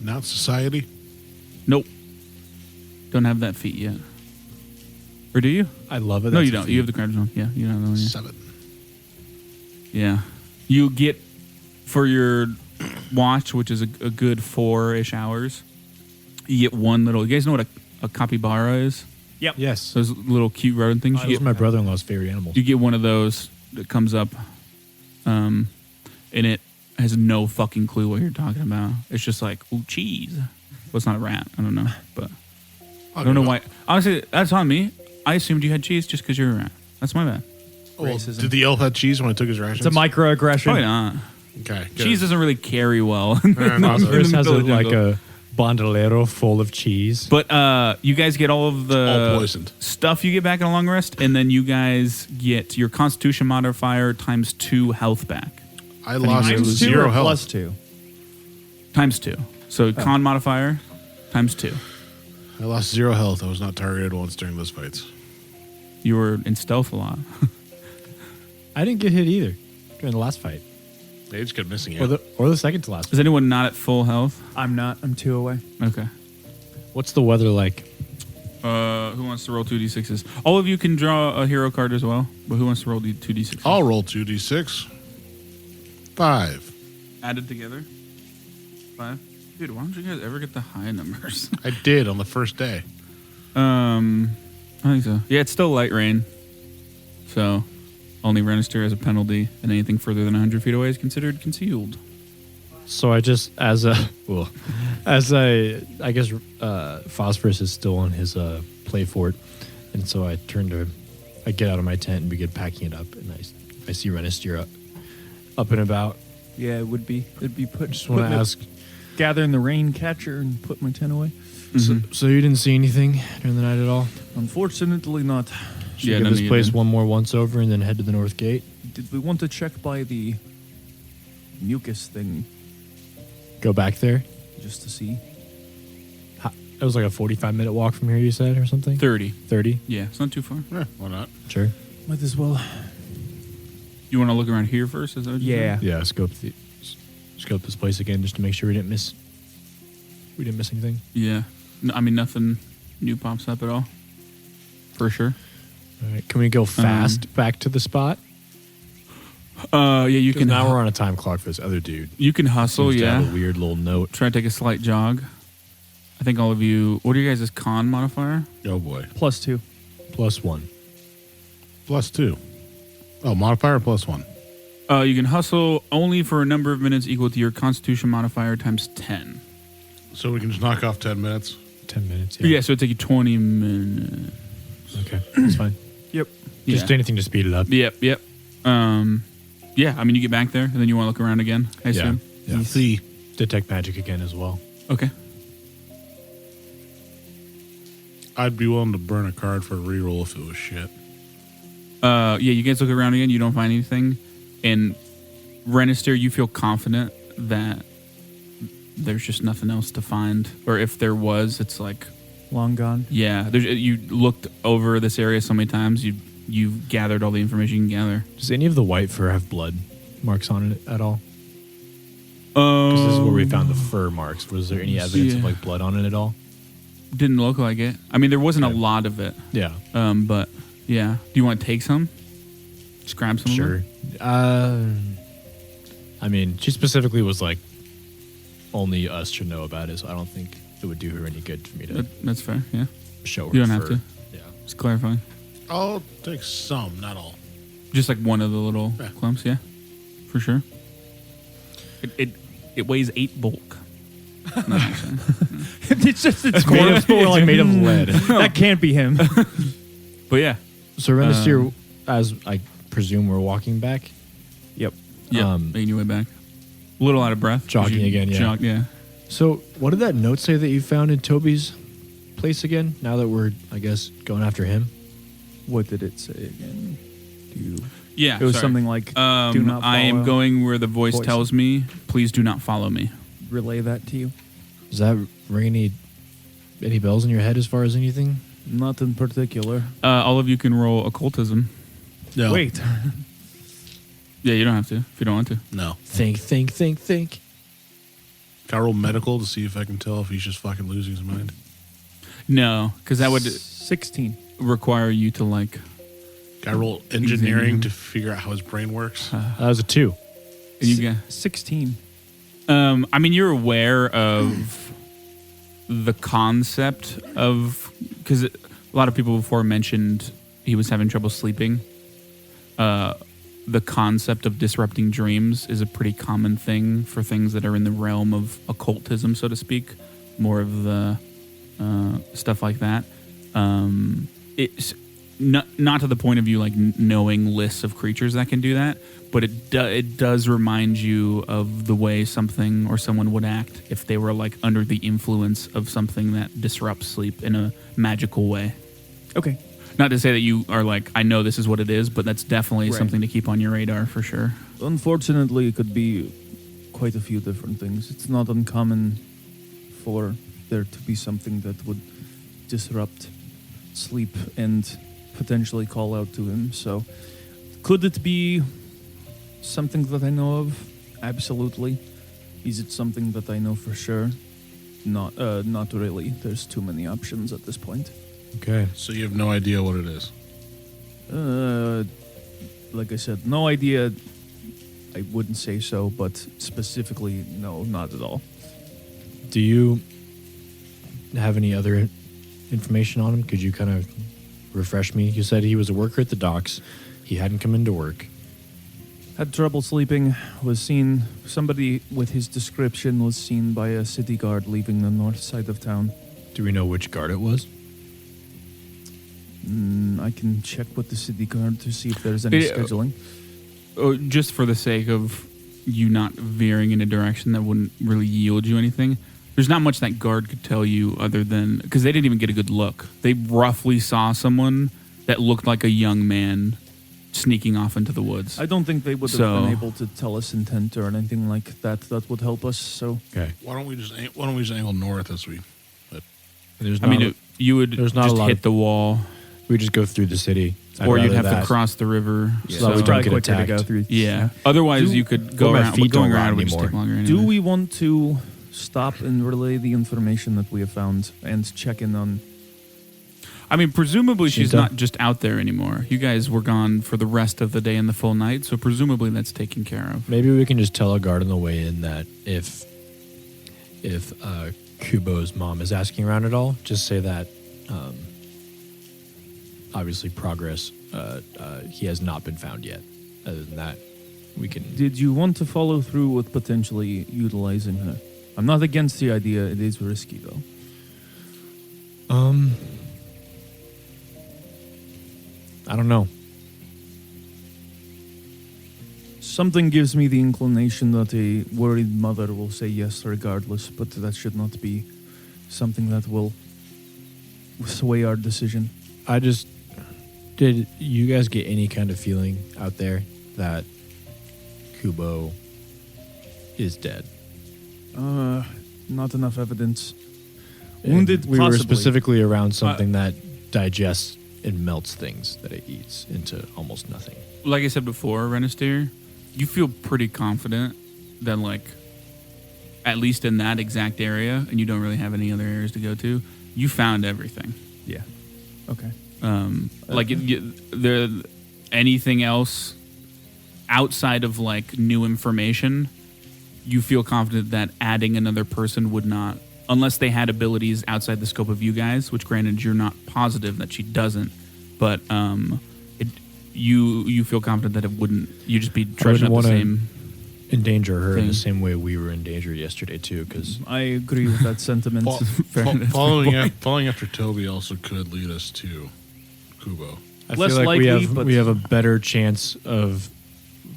Not society? Nope. Don't have that feat yet. Or do you? I love it. No, That's you a don't. feat. You have the corruption on. Yeah, you don't have that one. 7. Yeah. You get for your watch, which is a good 4-ish hours. You get one little. You guys know what a capybara is? Yep. Yes. Those little cute rodent things. Those You are get, my brother-in-law's favorite animals. you get one of those that comes up, and it has no fucking clue what you're talking about. It's just like, ooh, cheese. Well, it's not a rat. I don't know, but I don't know why. Honestly, that's on me. I assumed you had cheese just because you're a rat. That's my bad. Well, Racism. did the elf have cheese when I took his rations? It's a microaggression. Probably not. Okay. good. Cheese doesn't really carry well. no, so- Chris has middle of the like jungle. a bandolero full of cheese. But you guys get all of the All poisoned. stuff you get back in a long rest, and then you guys get your Constitution modifier times 2 health back. I lost Times 2 zero or health. plus 2? Times 2. So con modifier times 2. I lost 0 health. I was not targeted once during those fights. You were in stealth a lot. I didn't get hit either during the last fight, They just kept missing or it. the second to last. Is anyone not at full health? I'm not. I'm 2 away. Okay. What's the weather like? Who wants to roll 2d6s? All of you can draw a hero card as well, but who wants to roll 2d6s? I'll roll 2d6. 5. Added together. 5. Dude, why don't you guys ever get the high numbers? I did on the first day. I think so. Yeah, it's still light rain. So, only Renister has a penalty, and anything further than 100 feet away is considered concealed. So I just I guess Phosphorus is still on his play fort, and so I get out of my tent and begin packing it up, and I see Renister up and about. Yeah, it would be. It'd be put. Just want to ask. Gathering the rain catcher and put my tent away. So you didn't see anything during the night at all? Unfortunately, not. Should Yeah, we give none this of you place did. one more once over and then head to the north gate? Did we want to check by the mucus thing Go back there. just to see? It was like a 45-minute walk from here, you said, or something? 30. 30? Yeah, it's not too far. Why not? Sure. Might as well. You want to look around here first? Is that what you Yeah. Yeah, scope this place again just to make sure we didn't miss anything. said? Yeah. No, I mean, nothing new pops up at all. For sure. All right, can we go fast back to the spot? Yeah, you can. Now we're on a time clock for this other dude. You can hustle, Seems to yeah. have a weird little note. Try to take a slight jog. I think all of you. What are you guys' con modifier? Oh boy. +2. +1. +2. Oh, modifier +1. You can hustle only for a number of minutes equal to your Constitution modifier times 10. So we can just knock off 10 minutes. 10 minutes. Yeah, so it'd take you 20 minutes. Okay, that's fine. Yep. Just Yeah. anything to speed it up. Yep. Yeah, I mean, you get back there, and then you want to look around again, I assume. Yeah. See. Detect magic again as well. Okay. I'd be willing to burn a card for a reroll if it was shit. Yeah, you guys look around again, you don't find anything. And Renister, you feel confident that there's just nothing else to find. Or if there was, it's like, Long gone. yeah, you looked over this area so many times, you've gathered all the information you can gather. Does any of the white fur have blood marks on it at all? Because this is where we found the fur marks. Was there any evidence of Yeah. like blood on it at all? Didn't look like it. I mean, there wasn't Okay. a lot of it. Yeah. But yeah. Do you want to take some? Just grab some of Sure. them? I mean, she specifically was like, only us should know about it, so I don't think it would do her any good for me to That's fair, yeah. show her. You don't have fur. to. Yeah. Just clarifying. I'll take some, not all. Just like one of the little Yeah. clumps, yeah. For sure. It weighs 8 bulk. No, I'm saying. It's just it's Made corpse, of, but we're like made of lead. that can't be him. But yeah. So Renister, as I presume we're walking back, Yep. Yeah. Making your way back. A little out of breath. Jogging You again, yeah. jog, yeah. So, what did that note say that you found in Toby's place again? Now that we're, I guess, going after him? What did it say again? Do you? Yeah. It was sorry. something like, do not I am follow. going where the voice Voice. tells me, please do not follow me. Relay that to you. Does that ring any bells in your head as far as anything? Not in particular. All of you can roll occultism. No. Wait. Yeah, you don't have to if you don't want to. No. Think. Can I roll medical to see if I can tell if he's just fucking losing his mind? No, because that would 16. require you to like. Can I roll engineering to figure out how his brain works? That was a 2. You get. 16. I mean, you're aware of the concept of because a lot of people before mentioned he was having trouble sleeping. The concept of disrupting dreams is a pretty common thing for things that are in the realm of occultism, so to speak. More of the stuff like that. not to the point of you like knowing lists of creatures that can do that, but it does remind you of the way something or someone would act if they were like under the influence of something that disrupts sleep in a magical way. Okay. Not to say that you are like, I know this is what it is, but that's definitely Right. something to keep on your radar for sure. Unfortunately, it could be quite a few different things. It's not uncommon for there to be something that would disrupt sleep and potentially call out to him. So, could it be something that I know of? Absolutely. Is it something that I know for sure? Not really. There's too many options at this point. Okay. So you have no idea what it is. Like I said, no idea. I wouldn't say so, but specifically, no, not at all. Do you have any other information on him? Could you kind of refresh me? You said he was a worker at the docks. He hadn't come into work. Had trouble sleeping, was seen, somebody with his description was seen by a city guard leaving the north side of town. Do we know which guard it was? I can check with the city guard to see if there's any scheduling. Just for the sake of you not veering in a direction that wouldn't really yield you anything, there's not much that guard could tell you other than, because they didn't even get a good look. They roughly saw someone that looked like a young man sneaking off into the woods. I don't think they would have been able to tell us intent or anything like that. That would help us. So Okay. Why don't we just angle north as we? There's I mean, you would there's not just a lot hit of- the wall, we just go through the city. or I'd you'd rather have to that. cross the river. yeah, So we it's don't probably get quicker to go attacked. through. Yeah. Otherwise, Do- you could go Well, my around. feet But going don't around rot would just take anymore. longer. Anyway. Do we want to stop and relay the information that we have found and check in on? I mean, presumably she's Shinta? not just out there anymore. You guys were gone for the rest of the day and the full night, so presumably that's taken care of. Maybe we can just tell a guard on the way in that if Kubo's mom is asking around at all, just say that obviously progress, he has not been found yet. Other than that, we can... Did you want to follow through with potentially utilizing her? I'm not against the idea. It is risky, though. I don't know. Something gives me the inclination that a worried mother will say yes regardless, but that should not be something that will sway our decision. Did you guys get any kind of feeling out there that Kubo is dead? Not enough evidence. And Wounded, we were possibly. specifically around something that digests and melts things that it eats into almost nothing. Like I said before, Renister, you feel pretty confident that, like, at least in that exact area, and you don't really have any other areas to go to, you found everything. Yeah. Okay. Anything else outside of like new information, you feel confident that adding another person would not, unless they had abilities outside the scope of you guys, which granted you're not positive that she doesn't, but you feel confident that it wouldn't. You just be trudging up the wanna same. endanger her in thing. the same way we were endangered yesterday too, because I agree with that sentiment. Following after Toby also could lead us to Kubo. I Less feel like likely, but- we have a better chance of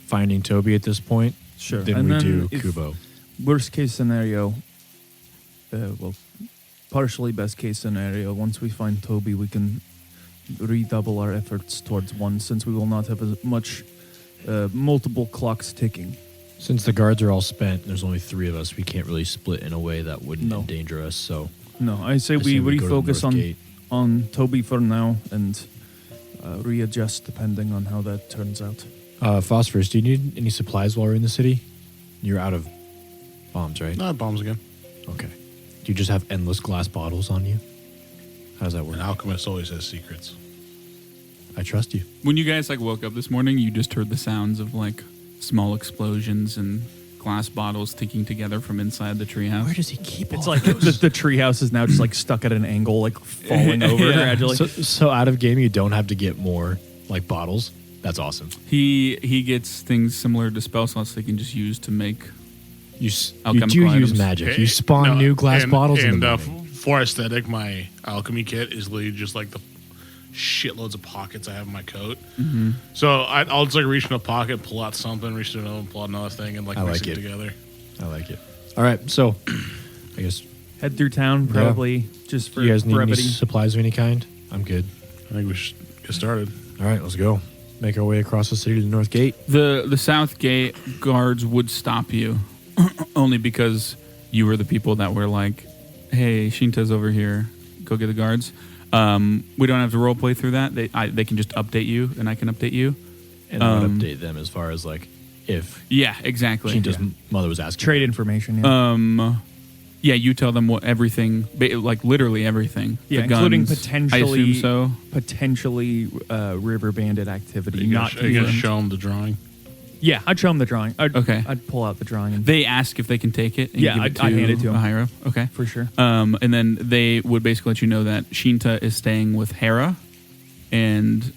finding Toby at this point Sure. than And we then do if Kubo. Worst case scenario, partially best case scenario, once we find Toby, we can redouble our efforts towards one, since we will not have as much multiple clocks ticking. Since the guards are all spent, and there's only 3 of us, we can't really split in a way that wouldn't No. endanger us. So No, I say I we say we go to the refocus north gate. on Toby for now and readjust depending on how that turns out. Phosphorus, do you need any supplies while we're in the city? You're out of bombs, right? Not bombs again. Okay. Do you just have endless glass bottles on you? How does that work? An alchemist always has secrets. I trust you. When you guys like woke up this morning, you just heard the sounds of like small explosions and glass bottles sticking together from inside the treehouse. does he keep It's like the treehouse is now just like stuck at an angle, like falling over Yeah. gradually. So out of game, you don't have to get more like bottles. That's awesome. He gets things similar to spell slots they can just use to make. You Alchemical do use items. magic. You spawn new glass bottles in the morning. For aesthetic, my alchemy kit is literally just like the shitloads of pockets I have in my coat. Mm-hmm. So I'll just like reach in a pocket, pull out something, reach to another, pull out another thing, and like I mix like it it. together. I like it. All right, so I guess Head through town, probably just for you guys need any brevity. supplies of any kind. I'm good. I think we should get started. All right, let's go. Make our way across the city to the north gate. The south gate guards would stop you only because you were the people that were like, "Hey, Shinta's over here. Go get the guards." We don't have to role play through that. They can just update you, and I can update you. And I would update them as far as like if Yeah, exactly. Shinta's mother was asking. Trade information. Yeah. Yeah, you tell them what everything, like literally everything. Yeah, The including guns, potentially, I assume so. potentially river bandit activity. Are you Not gonna confirmed. show them the drawing? Yeah, I'd show them the drawing. Okay. I'd pull out the drawing. And They ask if they can take it. And Yeah, give it I'd hand it to a 'em. higher up. Okay. for sure. And then they would basically let you know that Shinta is staying with Hera and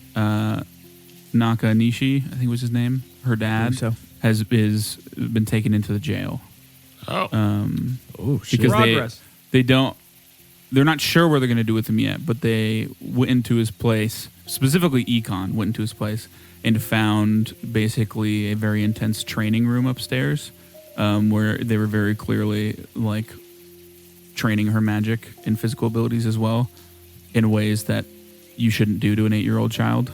Naka Nishi, I think was his name. Her dad so. has been taken into the jail Oh, Oh shit! because Progress. they're not sure what they're going to do with him yet, but they went into his place, specifically Econ went into his place and found basically a very intense training room upstairs where they were very clearly like training her magic and physical abilities as well in ways that you shouldn't do to an 8-year-old child.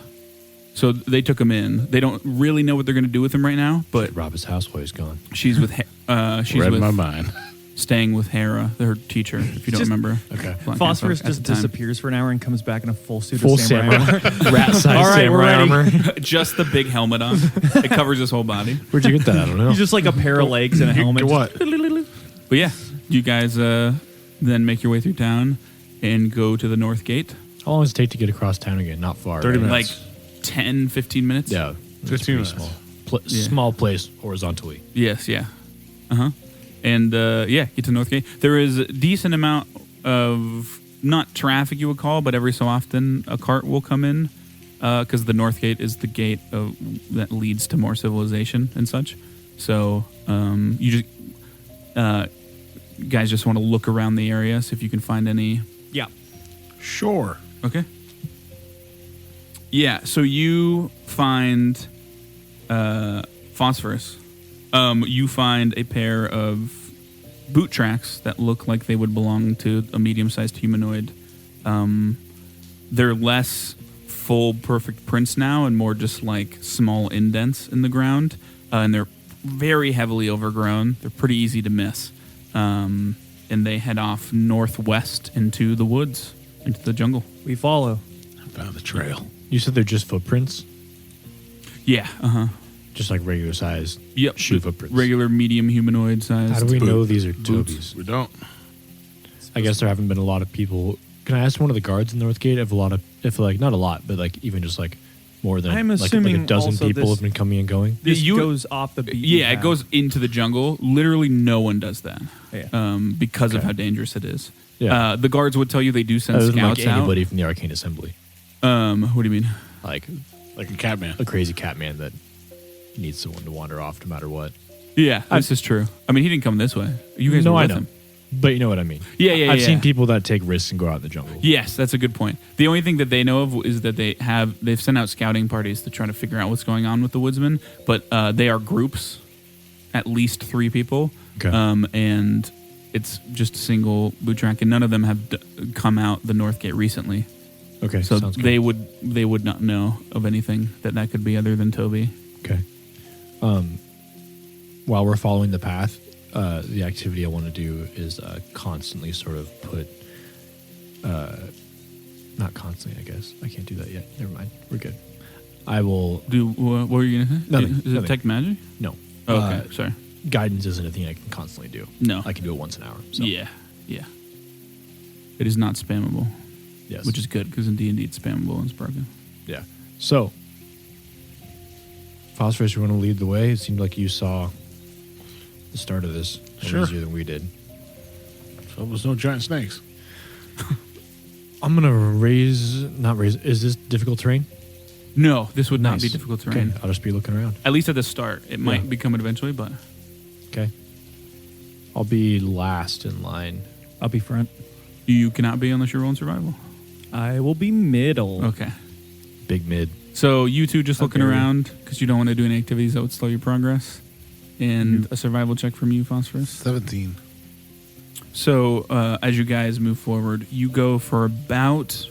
So they took him in. They don't really know what they're going to do with him right now, but Rob his house while he's gone. she's with read my mind. staying with Hera, her teacher, if you don't Just- remember. Okay. Black Phosphorus Panther at just the time. disappears for an hour and comes back in a full suit Full of samurai armor. rat size All right, we're samurai ready. armor. Just the big helmet on. It covers his whole body. Where'd you get that? I don't know. He's just like a pair of legs and a helmet. What? But yeah, you guys then make your way through town and go to the north gate. How long does it take to get across town again? Not far. 30 right? minutes. Like 10, 15 minutes? Yeah, 15 minutes. minutes. Small. Yeah. Small place horizontally. Yes, yeah. Uh-huh. And yeah, get to North Gate. There is a decent amount of, not traffic you would call, but every so often a cart will come in because the North Gate is the gate that leads to more civilization and such. So you just, guys just want to look around the area, see if you can find any. Yeah. Sure. Okay. Yeah, so you find phosphorus. You find a pair of boot tracks that look like they would belong to a medium-sized humanoid. They're less full, perfect prints now and more just like small indents in the ground. And they're very heavily overgrown. They're pretty easy to miss. And they head off northwest into the woods, into the jungle. We follow. I found the trail. You said they're just footprints, Yeah, uh-huh. just like regular size Yep. shoe footprints. Regular, medium humanoid size. How do we boot- know these are boots. Tobi's? We don't. I guess there haven't been a lot of people. Can I ask one of the guards in North Gate if like not a lot, but like even just like more than I'm like a assuming dozen also people this- have been coming and going? This You- goes off the beat. Yeah, it goes into the jungle. Literally, no one does that Yeah. because of Okay. how dangerous it is. Yeah. The guards would tell you they do send Other than scouts like anybody from the Arcane Assembly, out. What do you mean? like Like a Catman. a crazy cat man that needs someone to wander off no matter what. Yeah, this is true. I mean, he didn't come this way. You guys no, were I with know, him. but you know what I mean. Yeah, I've yeah. seen people that take risks and go out in the jungle. Yes, that's a good point. The only thing that they know of is that they've sent out scouting parties to try to figure out what's going on with the woodsmen, but they are groups, at least 3 people, Okay. and it's just a single boot track, and none of them have come out the North Gate recently. Okay, So sounds good. they would not know of anything that could be other than Tobi. Okay. While we're following the path, the activity I want to do is constantly sort of put, not constantly, I guess. I can't do that yet. Never mind. We're good. I will. Do what were you gonna say? Nothing, Is it nothing. detect magic? No. Oh, okay, sorry. Guidance isn't a thing I can constantly do. No. I can do it once an hour. So. Yeah. It is not spammable, Yes. which is good because in D&D it's spammable and it's broken. Yeah. So, Phosphorus, you want to lead the way? It seemed like you saw the start of this a little Sure. easier than we did. So there's no giant snakes. I'm gonna not raise. Is this difficult terrain? No, this would not Nice. be difficult terrain. Okay, I'll just be looking around. At least at the start. It might become it eventually, but Okay. I'll be last in line. I'll be front. you cannot be unless you're rolling survival. I will be middle. Okay. Big mid. So you two just looking Okay. around because you don't want to do any activities that would slow your progress. And a survival check from you, Phosphorus. 17. So as you guys move forward, you go for about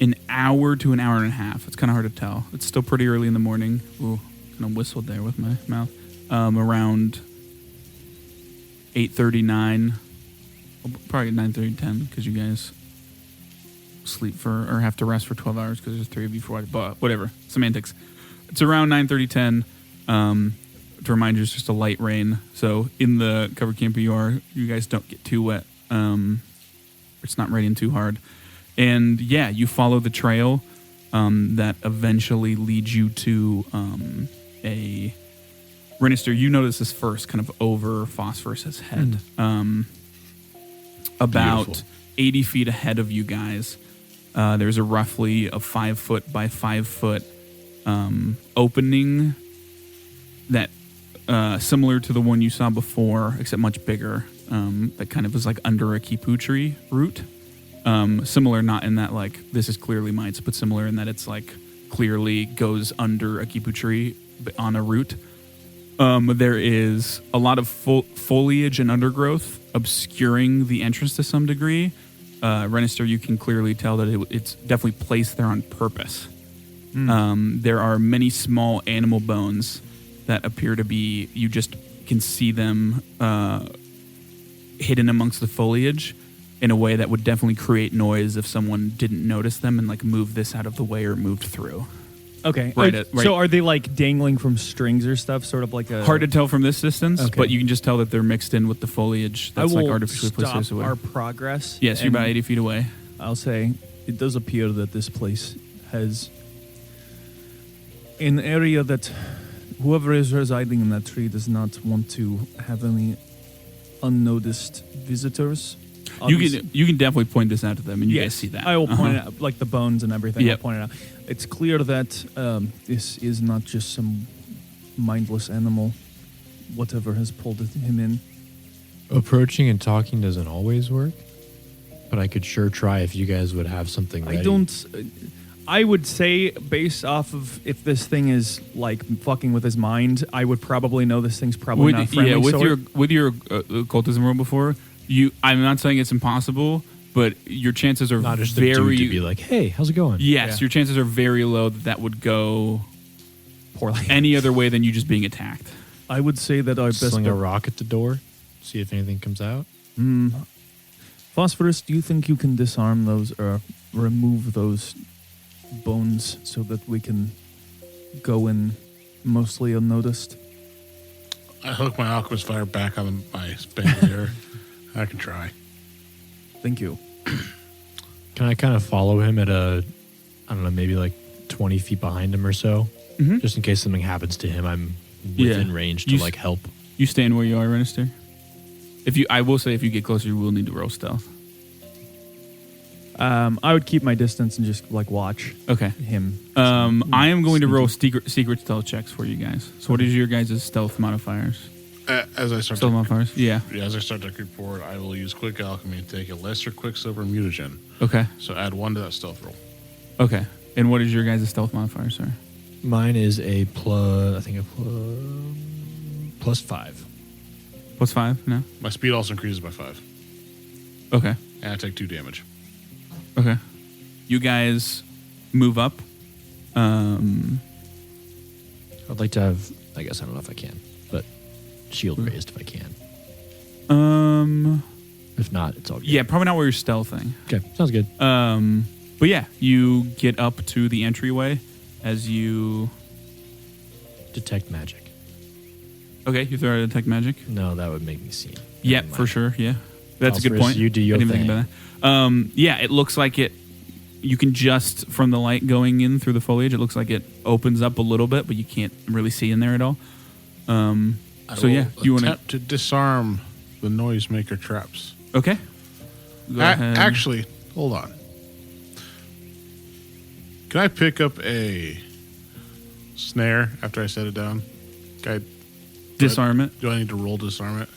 an hour to an hour and a half. It's kind of hard to tell. It's still pretty early in the morning. Ooh, kind of whistled there with my mouth. Around 8:39, probably 9:30, 10, because you guys sleep for or have to rest for 12 hours because there's 3 of you for but whatever. Semantics. It's around 9:30, 10. To remind you, it's just a light rain. So in the cover camp you guys don't get too wet. It's not raining too hard. And yeah, you follow the trail that eventually leads you to a... Renister, you notice this first kind of over Phosphorus's head. About Beautiful. 80 feet ahead of you guys, there's a roughly a 5 foot by 5 foot opening that similar to the one you saw before, except much bigger. That kind of is like under a kipu tree root. Similar, not in that like this is clearly mites, but similar in that it's like clearly goes under a kipu tree on a root. There is a lot of foliage and undergrowth obscuring the entrance to some degree. Renister, you can clearly tell that it's definitely placed there on purpose. There are many small animal bones that appear to be, you just can see them hidden amongst the foliage in a way that would definitely create noise if someone didn't notice them and like move this out of the way or moved through. Okay. Right. So are they like dangling from strings or stuff? Sort of like a... Hard to tell from this distance, Okay. but you can just tell that they're mixed in with the foliage that's like artificially placed stop this away. our progress. Yes, you're and about 80 feet away. I'll say it does appear that this place has an area that whoever is residing in that tree does not want to have any unnoticed visitors. You can definitely point this out to them, and you Yes, guys see that. I will point it out, like the bones and everything. Yep. I'll point it out. It's clear that this is not just some mindless animal. Whatever has pulled him in. Approaching and talking doesn't always work, but I could sure try if you guys would have something ready. I don't. I would say, based off of if this thing is like fucking with his mind, I would probably know this thing's probably not friendly. with your occultism roll before, I'm not saying it's impossible, but your chances are Not just the dude very to be like, hey, how's it going? yes, Yeah. your chances are very low that would go poorly. any other way than you just being attacked. I would say that our best Sling a rock at the door, see if anything comes out. Phosphorus, do you think you can disarm those or remove those bones so that we can go in mostly unnoticed? I hook my alchemist fire back on my bandolier. I can try. Thank you. Can I kind of follow him at I don't know, maybe like 20 feet behind him or so? Mhm. Just in case something happens to him, I'm within range to You like help. You stand where you are, Renister. I will say, if you get closer, you will need to roll stealth. I would keep my distance and just like watch Okay. him. I am going to roll Sneaky. secret stealth checks for you guys. So, what is your guys' stealth modifiers? As I start Stealth to, modifiers? Yeah. as I start to creep forward, I will use quick alchemy and take a lesser quicksilver mutagen. Okay. So add 1 to that stealth roll. Okay. And what is your guys' stealth modifier, sir? Mine is a plus, I think plus 5. Plus 5? No? My speed also increases by 5, Okay. and I take 2 damage. Okay. You guys move up. I'd like to have, I guess, I don't know if I can, but shield raised if I can. If not, it's all good. Yeah, probably not where you're stealthing. Okay, sounds good. But yeah, you get up to the entryway as you... Detect magic. Okay, you throw out a detect magic? No, that would make me see him. Yeah, Never for mind. sure, yeah. That's a good Phosphorus, point. you do your I didn't even thing. think about that. Yeah, it looks like it... You can just, from the light going in through the foliage, it looks like it opens up a little bit, but you can't really see in there at all. So yeah, you want attempt to disarm the noisemaker traps. Okay. Go ahead. Actually, hold on. Can I pick up a snare after I set it down? Disarm it. Do I need to roll to disarm it?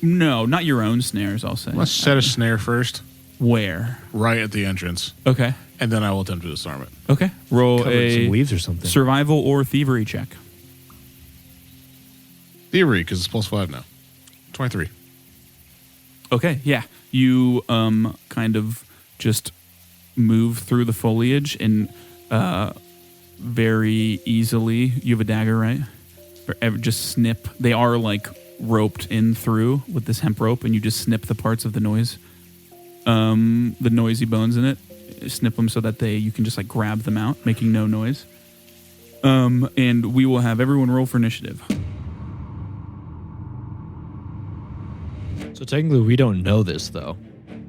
No, not your own snares, I'll say. Let's set a snare first. Where? right at the entrance, Okay. and then I will attempt to disarm it. Okay. Roll Covered in a some leaves or something. survival or thievery check. Thievery, because it's +5 now. 23. Okay, yeah. You kind of just move through the foliage and very easily. You have a dagger, right? Just snip. They are like roped in through with this hemp rope, and you just snip the parts of the noisy bones in it. Snip them so that you can just like grab them out, making no noise. And we will have everyone roll for initiative. So technically, we don't know this though.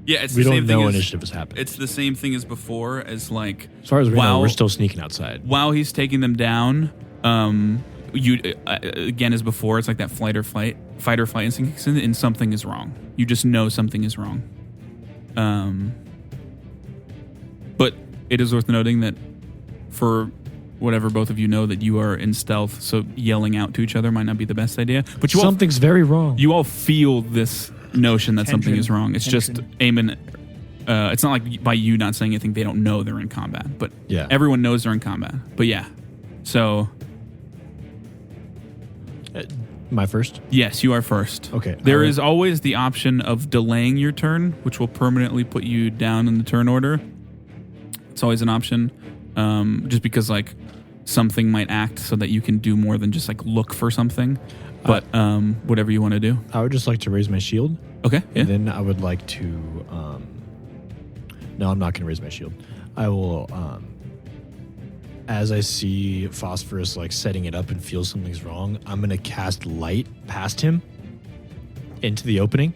Yeah, it's We the don't same thing know as, initiative is happening. It's the same thing as before. As like, As far as we know, while- we're still sneaking outside. while he's taking them down, you again as before. It's like that fight or flight instinct kicks in, and something is wrong. You just know something is wrong. But it is worth noting that for whatever both of you know that you are in stealth, so yelling out to each other might not be the best idea. But Something's very wrong. you all feel this notion that something Tension. is wrong. It's just Eamon. It's not like by you not saying anything, they don't know they're in combat. But Yeah. everyone knows they're in combat. But yeah, so My first? yes, you are first. Okay, There alright. is always the option of delaying your turn, which will permanently put you down in the turn order. It's always an option, just because like something might act so that you can do more than just like look for something. But whatever you want to do. I would just like to raise my shield. Okay. Yeah. And then I would like to. No, I'm not going to raise my shield. I will. As I see Phosphorus like setting it up and feel something's wrong, I'm going to cast light past him into the opening.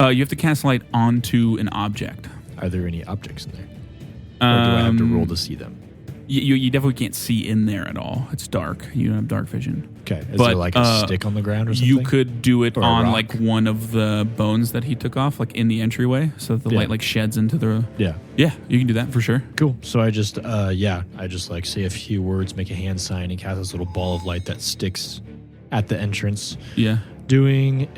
You have to cast light onto an object. Are there any objects in there? Or do I have to roll to see them? You definitely can't see in there at all. It's dark. You don't have dark vision. Okay. Is But, there like a stick on the ground or something? You could do it Or a on rock? like one of the bones that he took off, like in the entryway, so that the Yeah. light like sheds into the. Yeah. Yeah, you can do that for sure. Cool. So I just, I just like say a few words, make a hand sign, and cast this little ball of light that sticks at the entrance. Yeah. Doing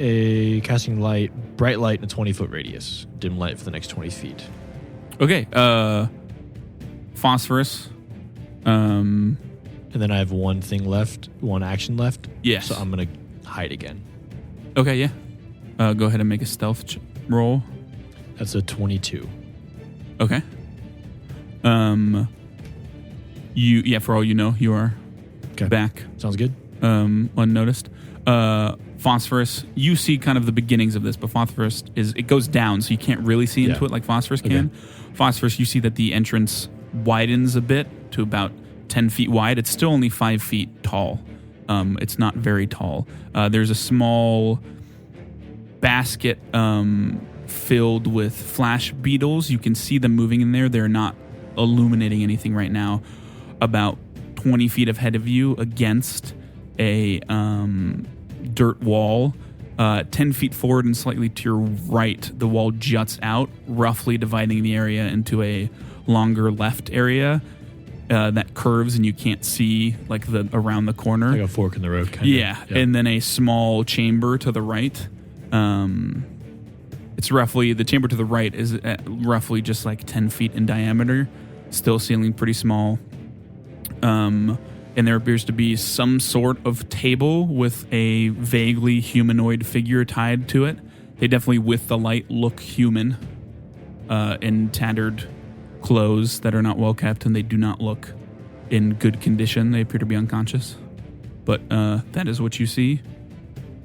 casting light, bright light in a 20-foot radius, dim light for the next 20 feet. Okay. Phosphorus. And then I have one thing left, one action left. Yes. So I'm gonna hide again. Okay. Yeah. Go ahead and make a stealth roll. That's a 22. Okay. For all you know, you are Okay. back. Sounds good. Unnoticed. Phosphorus, you see kind of the beginnings of this, but Phosphorus it goes down, so you can't really see into Yeah. it like Phosphorus Okay. can. Phosphorus, you see that the entrance widens a bit to about 10 feet wide. It's still only 5 feet tall. It's not very tall. There's a small basket filled with flash beetles. You can see them moving in there. They're not illuminating anything right now. About 20 feet ahead of you against a dirt wall. 10 feet forward and slightly to your right, the wall juts out, roughly dividing the area into a longer left area that curves and you can't see like the around the corner. Like a fork in the road kind Yeah, of. and then a small chamber to the right. It's roughly, the chamber to the right is roughly just like 10 feet in diameter, still ceiling pretty small. And there appears to be some sort of table with a vaguely humanoid figure tied to it. They definitely, with the light, look human in tattered clothes that are not well kept, and they do not look in good condition. They appear to be unconscious. But that is what you see,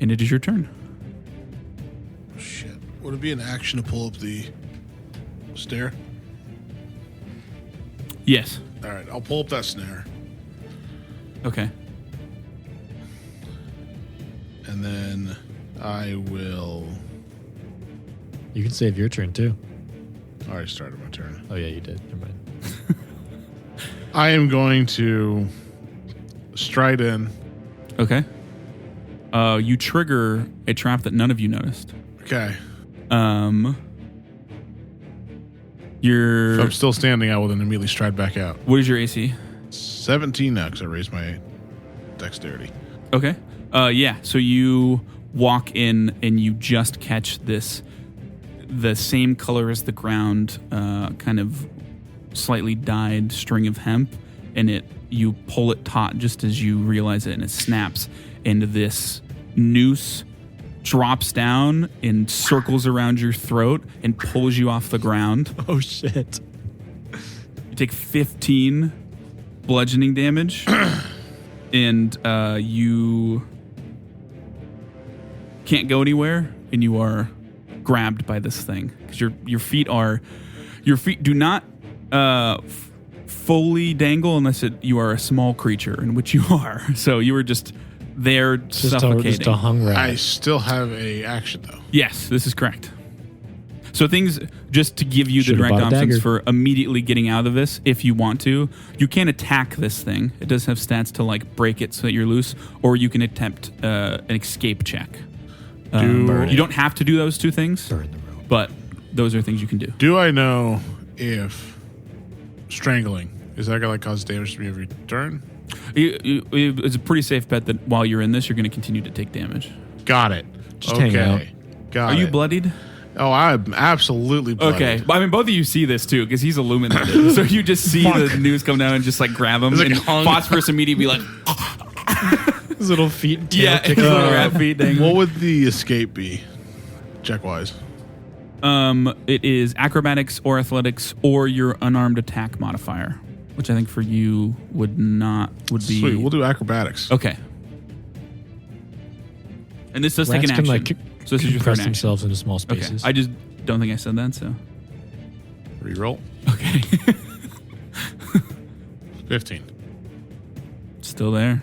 and it is your turn. Shit. Would it be an action to pull up the stair? Yes. All right, I'll pull up that snare. Okay. And then I will... You can save your turn too. I already started my turn. Oh yeah, you did. Never mind. I am going to stride in. Okay. You trigger a trap that none of you noticed. Okay. Your If I'm still standing, I will then immediately stride back out. what is your AC? 17 now because I raised my dexterity. Okay. Yeah. So you walk in and you just catch this the same color as the ground, kind of slightly dyed string of hemp, and you pull it taut just as you realize it, and it snaps, and this noose drops down and circles around your throat and pulls you off the ground. Oh, shit. You take 15 bludgeoning damage, and you can't go anywhere, and you are grabbed by this thing because your feet do not fully dangle unless you are a small creature, in which you are. So you were just there suffocating. Just a hung rat. I still have a action though. Yes, this is correct. So things, just to give you Should've the direct bought a options dagger. for immediately getting out of this, if you want to, you can attack this thing. It does have stats to like break it so that you're loose, or you can attempt an escape check. You don't have to do those two things, Burn the rope. but those are things you can do. Do I know if strangling is that gonna cause damage to me every turn? It's a pretty safe bet that while you're in this, you're going to continue to take damage. Got it. Just hang out. Got Are it. you bloodied? Oh, I'm absolutely bloodied. Okay. I mean, both of you see this too, because he's illuminated. So you just see the news come down and just like grab him. It's like and hung. Phosphorus immediately be like, His little feet and tail yeah, kicking little around. rat feet dangling. What would the escape be, check-wise? It is acrobatics or athletics or your unarmed attack modifier, which I think for you would be. Sweet, we'll do acrobatics. Okay. And this does take Rats an can action. like So this is your compress third action. themselves into small Okay. spaces. I just don't think I said that, so. Reroll. Okay. 15. Still there.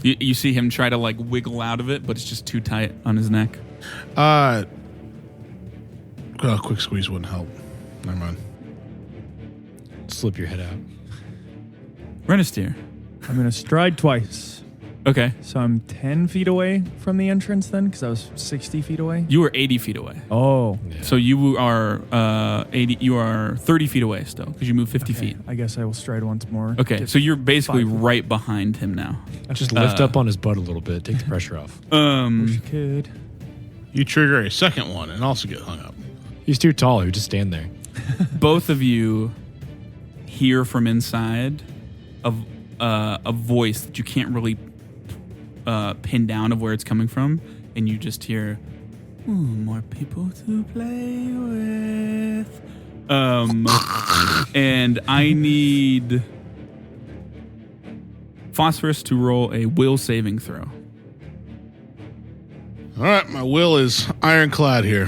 You see him try to like wiggle out of it, but it's just too tight on his neck. A quick squeeze wouldn't help. Never mind. Slip your head out. Renisteer. I'm going to stride twice. Okay. So I'm 10 feet away from the entrance then, because I was 60 feet away. You were 80 feet away. Oh. Yeah. So you are 80. You are 30 feet away still because you moved 50 Okay, feet. I guess I will stride once more. Okay, Get so you're basically 5 feet. right behind him now. Just lift up on his butt a little bit. Take the pressure off. Wish you could. You trigger a second one and also get hung up. He's too tall. He would just stand there. Both of you hear from inside a voice that you can't really pin down of where it's coming from, and you just hear, "Ooh, more people to play with." And I need Phosphorus to roll a will saving throw. All right, my will is ironclad here.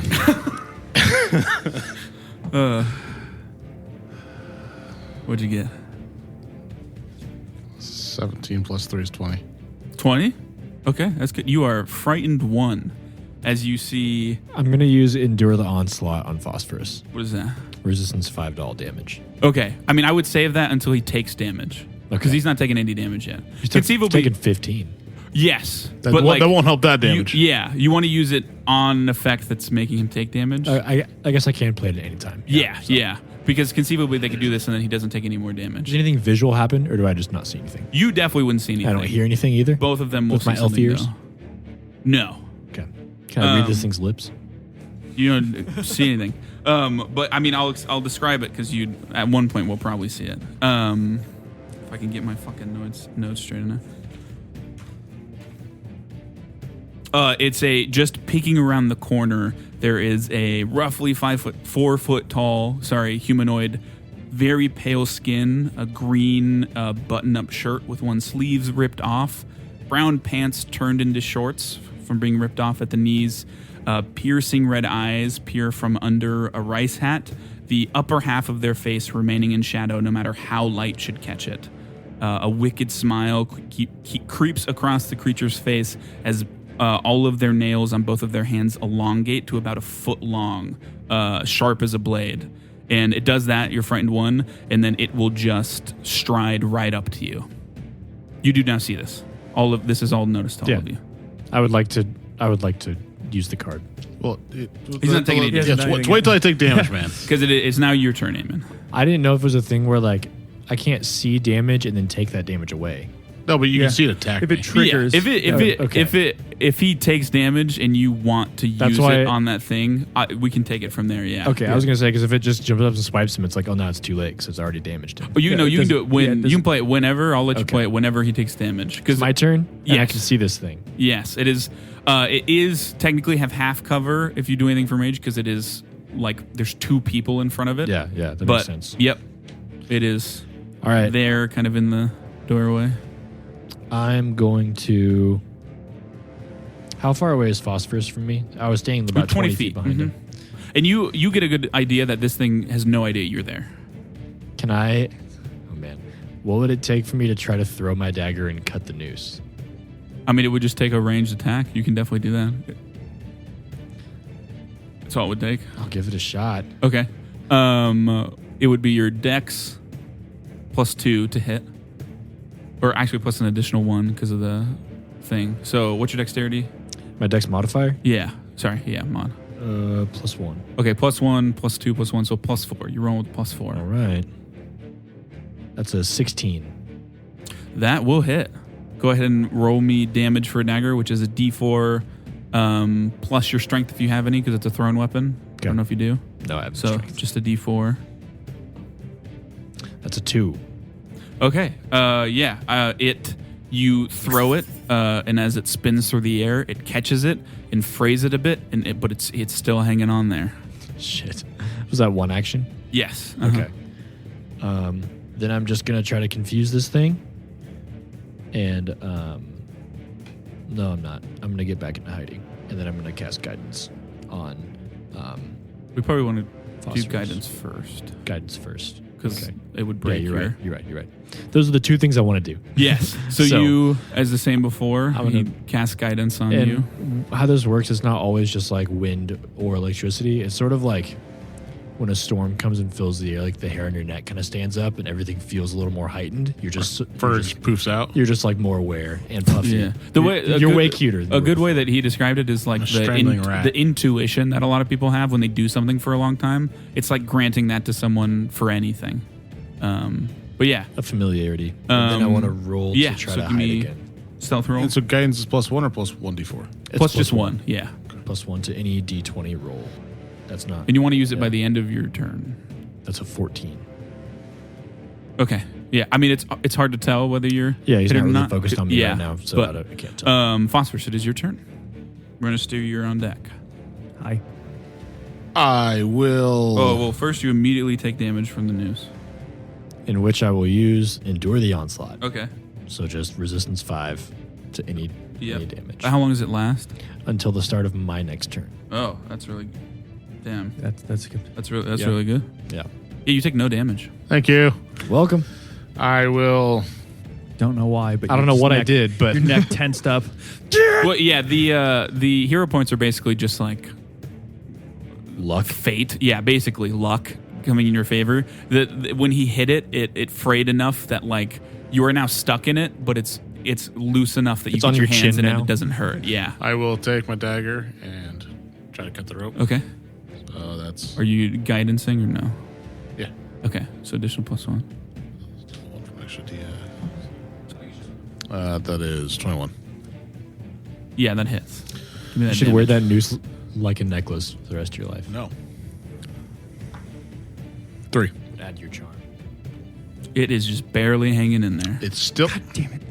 What'd you get? 17 plus 3 is 20. 20? Okay, that's good. You are frightened 1 as you see. I'm going to use Endure the Onslaught on Phosphorus. What is that? Resistance 5 to all damage. Okay, I mean, I would save that until he takes damage because Okay. he's not taking any damage yet. He's Conceivably, taking 15. yes, That, but won't, like that won't help that damage. you want to use it on an effect that's making him take damage. I guess I can play it at any time. Yeah, because conceivably they could do this and then he doesn't take any more damage. Does anything visual happen, or do I just not see anything? You definitely wouldn't see anything. I don't hear anything either. Both of them will With see my elf something, ears? though. No, Okay. Can I read this thing's lips? you don't see anything. But I mean, I'll describe it because you at one point will probably see it. If I can get my fucking notes straight enough. It's just peeking around the corner. There is a roughly 4 foot tall, humanoid, very pale skin, a green button-up shirt with one sleeves ripped off, brown pants turned into shorts from being ripped off at the knees, piercing red eyes peer from under a rice hat, the upper half of their face remaining in shadow no matter how light should catch it. A wicked smile creeps across the creature's face as all of their nails on both of their hands elongate to about a foot long, sharp as a blade. And it does that, you're frightened 1, and then it will just stride right up to you. You do now see this. All of this is all noticed to all of you. I would like to use the card. Well, He's not taking any yeah, damage. wait till I take damage, man. Because it's now your turn, Eamon. I didn't know if it was a thing where like I can't see damage and then take that damage away. No, but you Yeah. can see it attack. If it me. triggers, If he takes damage and you want to That's use why- it on that thing, we can take it from there. Yeah. Okay, I was gonna say because if it just jumps up and swipes him, it's like, oh, now it's too late because it's already damaged him. But you know, you can do it when you can play it whenever. I'll let you Okay. play it whenever he takes damage. It's Because my turn. And I Yes. can see this thing. yes, it is. It is technically have half cover if you do anything for mage because it is like there's two people in front of it. Yeah, that But makes sense. yep, it is. All right, There, kind of in the doorway. I'm going to. How far away is Phosphorus from me? I was staying about 20 feet behind him. And you get a good idea that this thing has no idea you're there. Can I? Oh man, what would it take for me to try to throw my dagger and cut the noose? I mean, it would just take a ranged attack. You can definitely do that. That's all it would take. I'll give it a shot. Okay. It would be your dex +2 to hit. Or actually plus an additional 1 because of the thing. So what's your dexterity? My dex modifier? Yeah. Sorry. Yeah, mod. +1. Okay, +1, +2, +1, so +4. You're rolling with +4. All right. That's a 16. That will hit. Go ahead and roll me damage for a dagger, which is a D4 plus your strength if you have any, because it's a thrown weapon. I don't know if you do. No, I have So strength. just a D4. That's a 2. Okay. You throw it, and as it spins through the air, it catches it and frays it a bit, but it's still hanging on there. Shit. Was that one action? Yes. Okay. Then I'm just gonna try to confuse this thing. And no, I'm not. I'm gonna get back into hiding, and then I'm gonna cast guidance on We probably want to do Phosphorus. guidance first Guidance first, because Okay. it would Yeah, break. you're your- right. You're right. Those are the two things I want to do. Yes. So, So- you, as the same before, I'm he gonna- cast guidance on And you. how this works is not always just like wind or electricity. It's sort of like when a storm comes and fills the air, like the hair on your neck kind of stands up and everything feels a little more heightened. You're just poofs out. you're just like more aware and puffy. Yeah. The way You're way cuter. A good way that he described it is like A strangling rat. the intuition that a lot of people have when they do something for a long time. It's like granting that to someone for anything. But yeah, A familiarity. And then I want to roll yeah, to try so to give hide me- again. stealth roll. And so guidance is +1 or +1d4. It's plus just one. Yeah. +1 to any d20 roll. That's not. And you want to use it Yeah. by the end of your turn. That's a 14. Okay. Yeah. I mean, it's hard to tell whether you're Yeah, he's hit not or really focused on me right now, so but, I can't tell. Phosphorus, it is your turn. We're gonna steer you on deck. Hi. I will. Oh well, first you immediately take damage from the noose. In which I will use Endure the Onslaught. Okay. So just resistance 5 to any damage. How long does it last? Until the start of my next turn. Oh, that's really. Damn. That's good. That's really Yeah. really good. Yeah. Yeah, you take no damage. Thank you. Welcome. I will. Don't know why, but I don't know what I did, but your neck tensed up. Well, yeah, the hero points are basically just like luck. fate. Yeah, basically luck coming in your favor. When he hit it, it frayed enough that like you are now stuck in it, but it's loose enough that you It's get on your your hands chin in it. now? It doesn't hurt. Yeah. I will take my dagger and try to cut the rope. Okay. So that's Are you guidancing or no? yeah. Okay, so additional +1. One from extra D. That is 21. Yeah, that hits. Give me You that should wear damage. that noose like a necklace for the rest of your life. No. 3. Add your charm. It is just barely hanging in there. It's still. Damn it.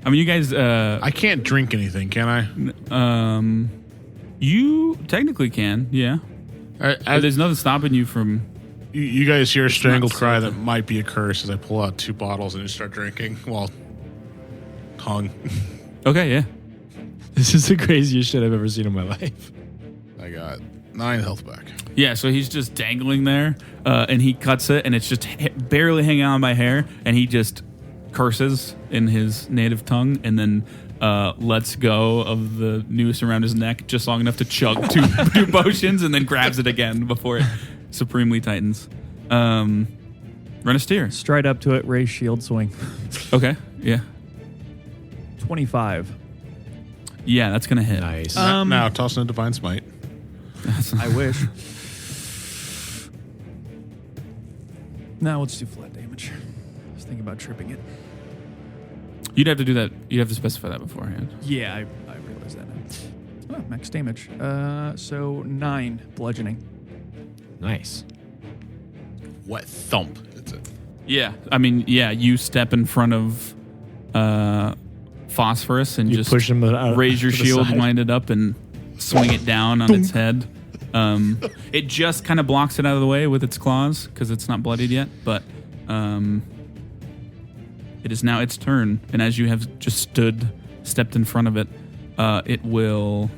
I mean, you guys. I can't drink anything, can I? You technically can. Yeah. But there's nothing stopping you from. You guys hear a strangled not cry safe. that might be a curse as I pull out 2 bottles and just start drinking while hung. Okay. Yeah. This is the craziest shit I've ever seen in my life. I got 9 health back. Yeah. So he's just dangling there, and he cuts it, and it's just barely hanging on by hair, and he just curses in his native tongue, and then lets go of the noose around his neck just long enough to chug 2 potions, and then grabs it again before it supremely tightens. Run a steer. Stride up to it, raise shield, swing. Okay. Yeah. 25. Yeah, that's gonna hit. Nice. Now toss in a divine smite. I wish. Now let's do flat damage. I was thinking about tripping it. You'd have to do that. You'd have to specify that beforehand. Yeah, I realize that now. Oh, max damage. So 9 bludgeoning. Nice. Wet thump. That's it. Yeah, I mean, yeah, you step in front of Phosphorus and You just push him out raise your to the shield, side. wind it up, and swing it down on its head. It just kind of blocks it out of the way with its claws because it's not bloodied yet, but it is now its turn. And as you have just stepped in front of it, it will...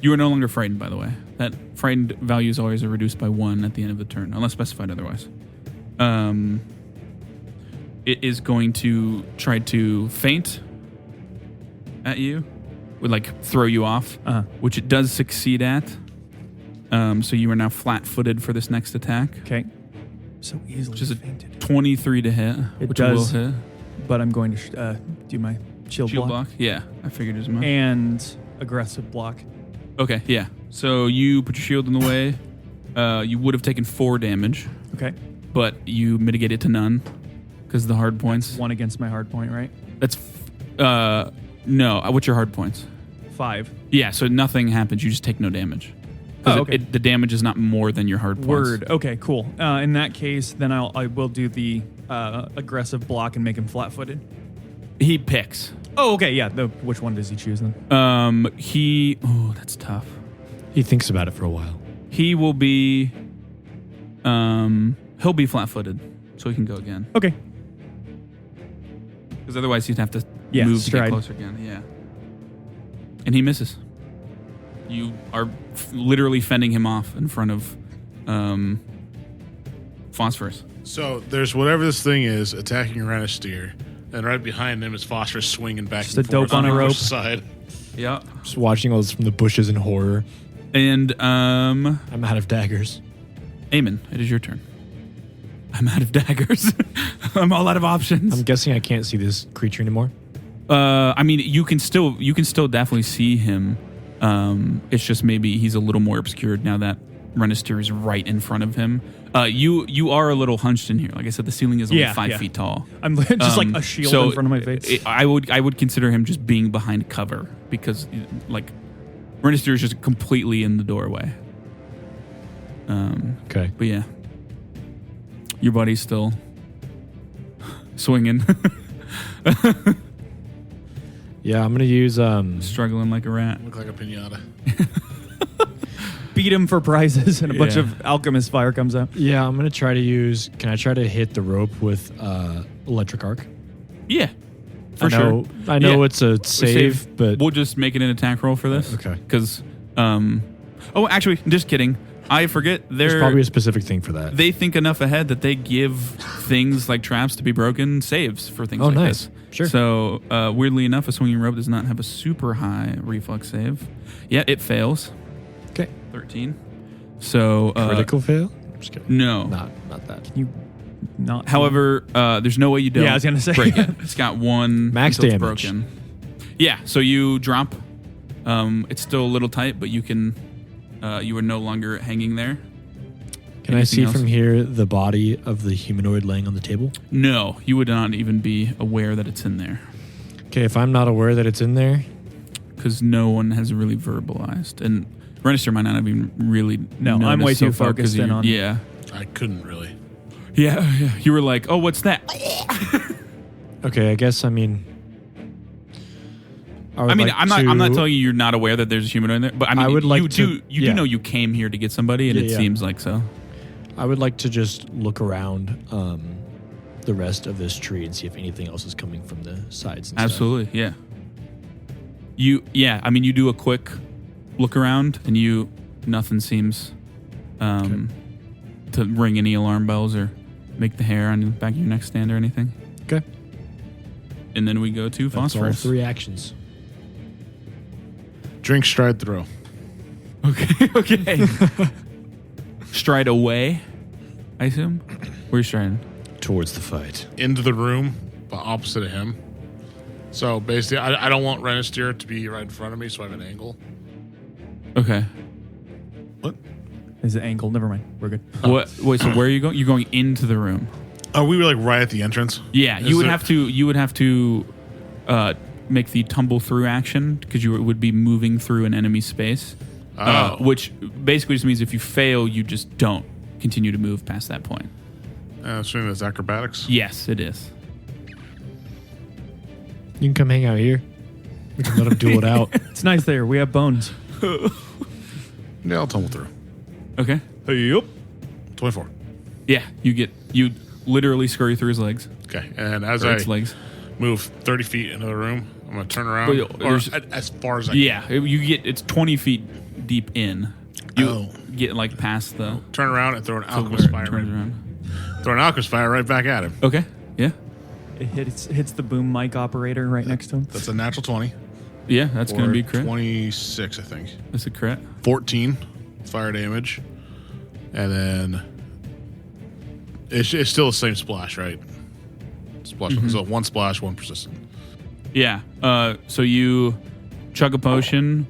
You are no longer frightened, by the way. That frightened values always are reduced by 1 at the end of the turn, unless specified otherwise. It is going to try to feint at you, would like throw you off, which it does succeed at. So you are now flat-footed for this next attack. Okay. So easily Which is a fainted. 23 to hit, It which does. will hit. But I'm going to do my shield block. Yeah, I figured as much. And aggressive block. Okay, yeah. So you put your shield in the way. You would have taken 4 damage, Okay. but you mitigate it to none because of the hard points. 1 against my hard point, right? That's no. What's your hard points? 5. Yeah, so nothing happens. You just take no damage. 'Cause Oh, okay. the damage is not more than your hard points. Word. Okay, cool. In that case, then I will do the aggressive block and make him flat-footed. He picks. Oh, okay, yeah. Which one does he choose then? Oh, that's tough. He thinks about it for a while. He will be he'll be flat-footed, so he can go again. Okay. Because otherwise he'd have to Yeah, move to stride. get closer again. Yeah. And he misses. You are literally fending him off in front of Phosphorus. So there's whatever this thing is attacking Renisteer, and right behind him is Phosphorus swinging back Just and a dope forth on a the rope. side. Yeah. Just watching all this from the bushes in horror. And I'm out of daggers. Eamon, it is your turn. I'm out of daggers. I'm all out of options. I'm guessing I can't see this creature anymore. I mean, you can still definitely see him. It's just maybe he's a little more obscured now that Renisteer is right in front of him. You are a little hunched in here. Like I said, the ceiling is only 5 feet tall. I'm just like a shield in front of my face. I would consider him just being behind cover because like Renisteer is just completely in the doorway. Okay. But yeah, your buddy's still swinging, Yeah, I'm gonna use struggling like a rat. Look like a pinata. Beat him for prizes, and a bunch Yeah. of alchemist fire comes out. Yeah, I'm gonna try to use. Can I try to hit the rope with electric arc? Yeah, for I know, sure. I know Yeah. it's a save, but We'll just make it an attack roll for this. Okay. Because, oh, actually, just kidding. I forget. there's probably a specific thing for that. They think enough ahead that they give things like traps to be broken saves for things Oh, like nice. this. Sure. So, weirdly enough, a swinging rope does not have a super high reflex save. Yeah, it fails. Okay. 13. So, Critical fail? I'm just kidding. no. Not that. You not. However, there's no way you don't Yeah, I was gonna say. break it. It's got 1 Max until it's damage. broken. Yeah, so you drop. It's still a little tight, but you can. You are no longer hanging there. Can I see Anything else? from here the body of the humanoid laying on the table? No, you would not even be aware that it's in there Okay, if I'm not aware that it's in there, because no one has really verbalized, and Renister might not have even really. No, I'm noticed way so too far 'cause focused in you're- on- Yeah, I couldn't really. yeah. You were like, "Oh, what's that?" okay, I guess I mean. I mean, I'm not telling you you're not aware that there's a humanoid in there, but I mean, I would like you to- do. You yeah. do know you came here to get somebody, and Yeah, it yeah. seems like so. I would like to just look around the rest of this tree and see if anything else is coming from the sides. And Absolutely, yeah. I mean, you do a quick look around, and nothing seems to ring any alarm bells or make the hair on the back of your neck stand or anything. Stuff. Okay. And then we go to That's all Phosphorus. 3 actions. Drink, stride, throw. Okay. Stride away, I assume. Where are you striding? Towards the fight. Into the room, but opposite of him. So basically, I don't want Renisteer to be right in front of me, so I have an angle. Okay. What? Is it angle? Never mind. We're good. What? Wait. So where are you going? You're going into the room. Are we like right at the entrance? Yeah, Is you would there- have to make the tumble through action because you would be moving through an enemy space. Which basically just means if you fail, you just don't continue to move past that point. Assuming that's acrobatics. Yes, it is. You can come hang out here. We can let him duel it out. It's nice there. We have bones. Yeah, I'll tumble through. Okay. Yep. 24. Yeah, you literally scurry through his legs. Okay, and as Or I its legs. move 30 feet into the room, I'm going to turn around. Well, Or there's- as far as I Yeah, it's 20 feet deep in. You Oh. get like past the. can. Turn around and throw an to alchemist where it fire. turns around. Throw an alchemist fire right back at him. Okay. Yeah. It hits the boom mic operator right next to him. That's a natural 20. Yeah, that's going to Or be a crit. 26, I think. That's a crit. 14 fire damage. And then it's still the same splash, right? Splash. So one splash, one persistent. Yeah. So you chug a potion,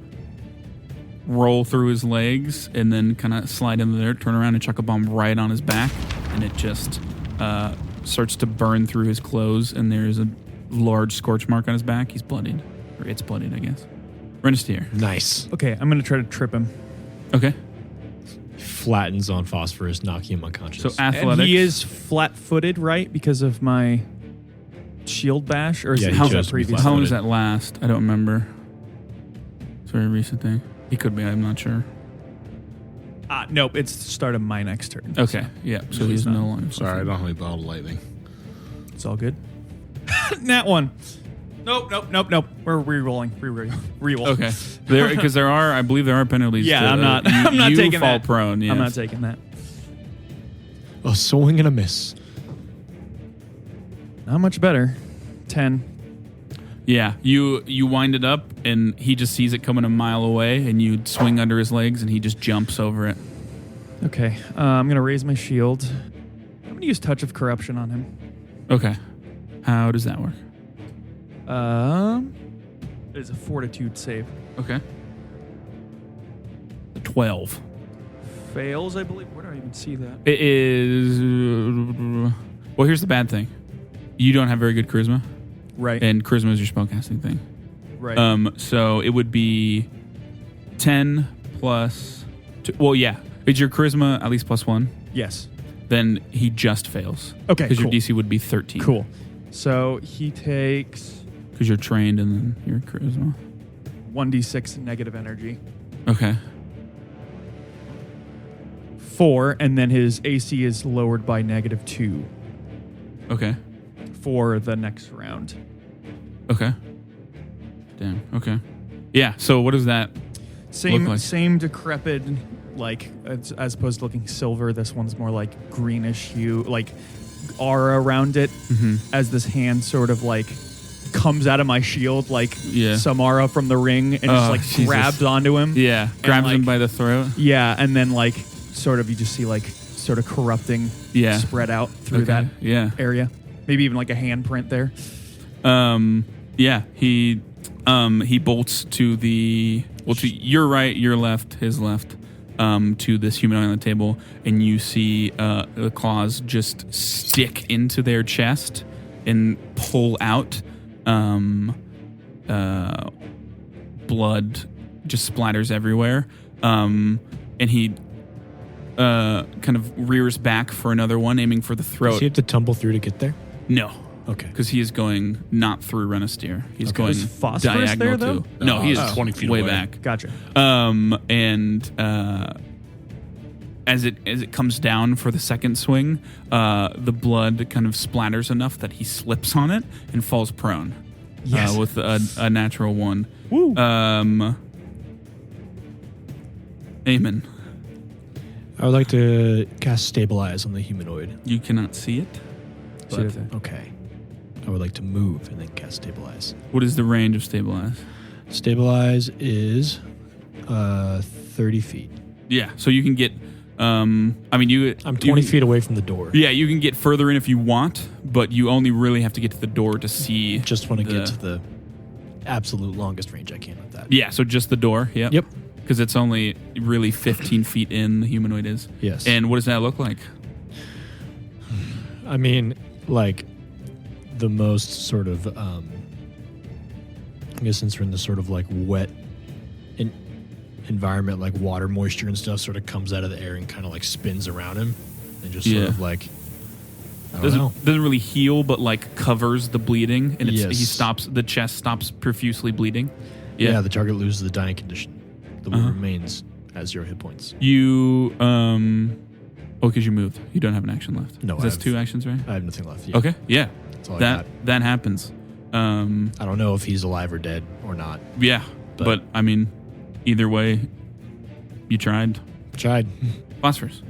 roll through his legs, and then kind of slide into there, turn around and chuck a bomb right on his back, and it just starts to burn through his clothes, and there's a large scorch mark on his back. He's bloodied. Or it's bloodied, I guess. Renestier. Nice. Okay, I'm gonna try to trip him. Okay. Flattens on Phosphorus, knocking him unconscious. So athletics. And he is flat-footed, right, because of my shield bash, or is Yeah, it he how chose that to be previous? How long flat-footed. does that last? I don't remember. It's a very recent thing. He could be. I'm not sure. Nope, it's the start of my next turn. Okay. Yeah. So he's no longer. Sorry, I don't have any bottle lightning. It's all good. Nat one. Nope. We're re-rolling. Re-roll. Okay. Because I believe there are penalties. Yeah, to, I'm not. You, I'm not you taking fall that. prone. Yes. I'm not taking that. A swing and a miss. Not much better. 10. Yeah, you wind it up, and he just sees it coming a mile away, and you swing under his legs, and he just jumps over it. Okay. I'm gonna raise my shield. I'm gonna use Touch of Corruption on him. Okay. How does that work? It is a Fortitude save. Okay. 12. Fails, I believe. Where do I even see that? It is. Well, here's the bad thing. You don't have very good charisma, Right. and charisma is your spellcasting thing. right. So it would be 10 plus. Well, yeah. Is your charisma at least +1? Yes. Then he just fails. Okay, Because cool. your DC would be 13. Cool. So he takes Because you're trained and then your charisma. 1d6 negative energy. Okay. 4, and then his AC is lowered by -2 Okay. for the next round. Okay. Damn. Okay. Yeah. So what is that? Same Look like- same decrepit, like as opposed to looking silver, this one's more like greenish hue, like aura around it, as this hand sort of like comes out of my shield, like Yeah. Samara from the ring, and just Oh, like Jesus. grabs onto him. Yeah. Grabs him like- by the throat. Yeah, and then like sort of you just see like sort of corrupting Yeah. spread out through Okay. that Yeah. area. Maybe even like a handprint there. Yeah. He bolts to the to your right, your left, his left, to this humanoid on the table, and you see the claws just stick into their chest and pull out. Blood just splatters everywhere, and he kind of rears back for another one, aiming for the Does throat. he have to tumble through to get there? No. Okay. Because he is going not through Renestier. He's going Is Phosphorus diagonal there, though? too. No, he is 20 feet way away. back. Gotcha. And as it comes down for the second swing, the blood kind of splatters enough that he slips on it and falls prone. Yes. With a natural 1. Woo. Amen. I would like to cast Stabilize on the humanoid. You cannot see it. But- Okay. I would like to move and then cast Stabilize. What is the range of stabilize? Stabilize is 30 feet. Yeah, so you can get. I'm I'm 20 feet away from the door. Yeah, you can get further in if you want, but you only really have to get to the door to see. Just want to the- get to the absolute longest range I can with that. Yeah, so just the door. Yep. Yep. Because it's only really 15 feet in. The humanoid is. Yes. And what does that look like? I mean, like the most sort of, I guess since we're in this sort of like wet environment, like water moisture and stuff sort of comes out of the air and kind of like spins around him and just sort of like, I don't know. Doesn't really heal, but like covers the bleeding, and Yes. the chest stops profusely bleeding. Yeah, the target loses the dying condition. The wound remains at 0 hit points. You because you moved. You don't have an action left. No, that's 2 actions, right? I have nothing left. Yeah. Okay, yeah. That's all I got. That happens. I don't know if he's alive or dead or not. Yeah, but I mean, either way, you tried. Tried. Phosphorus.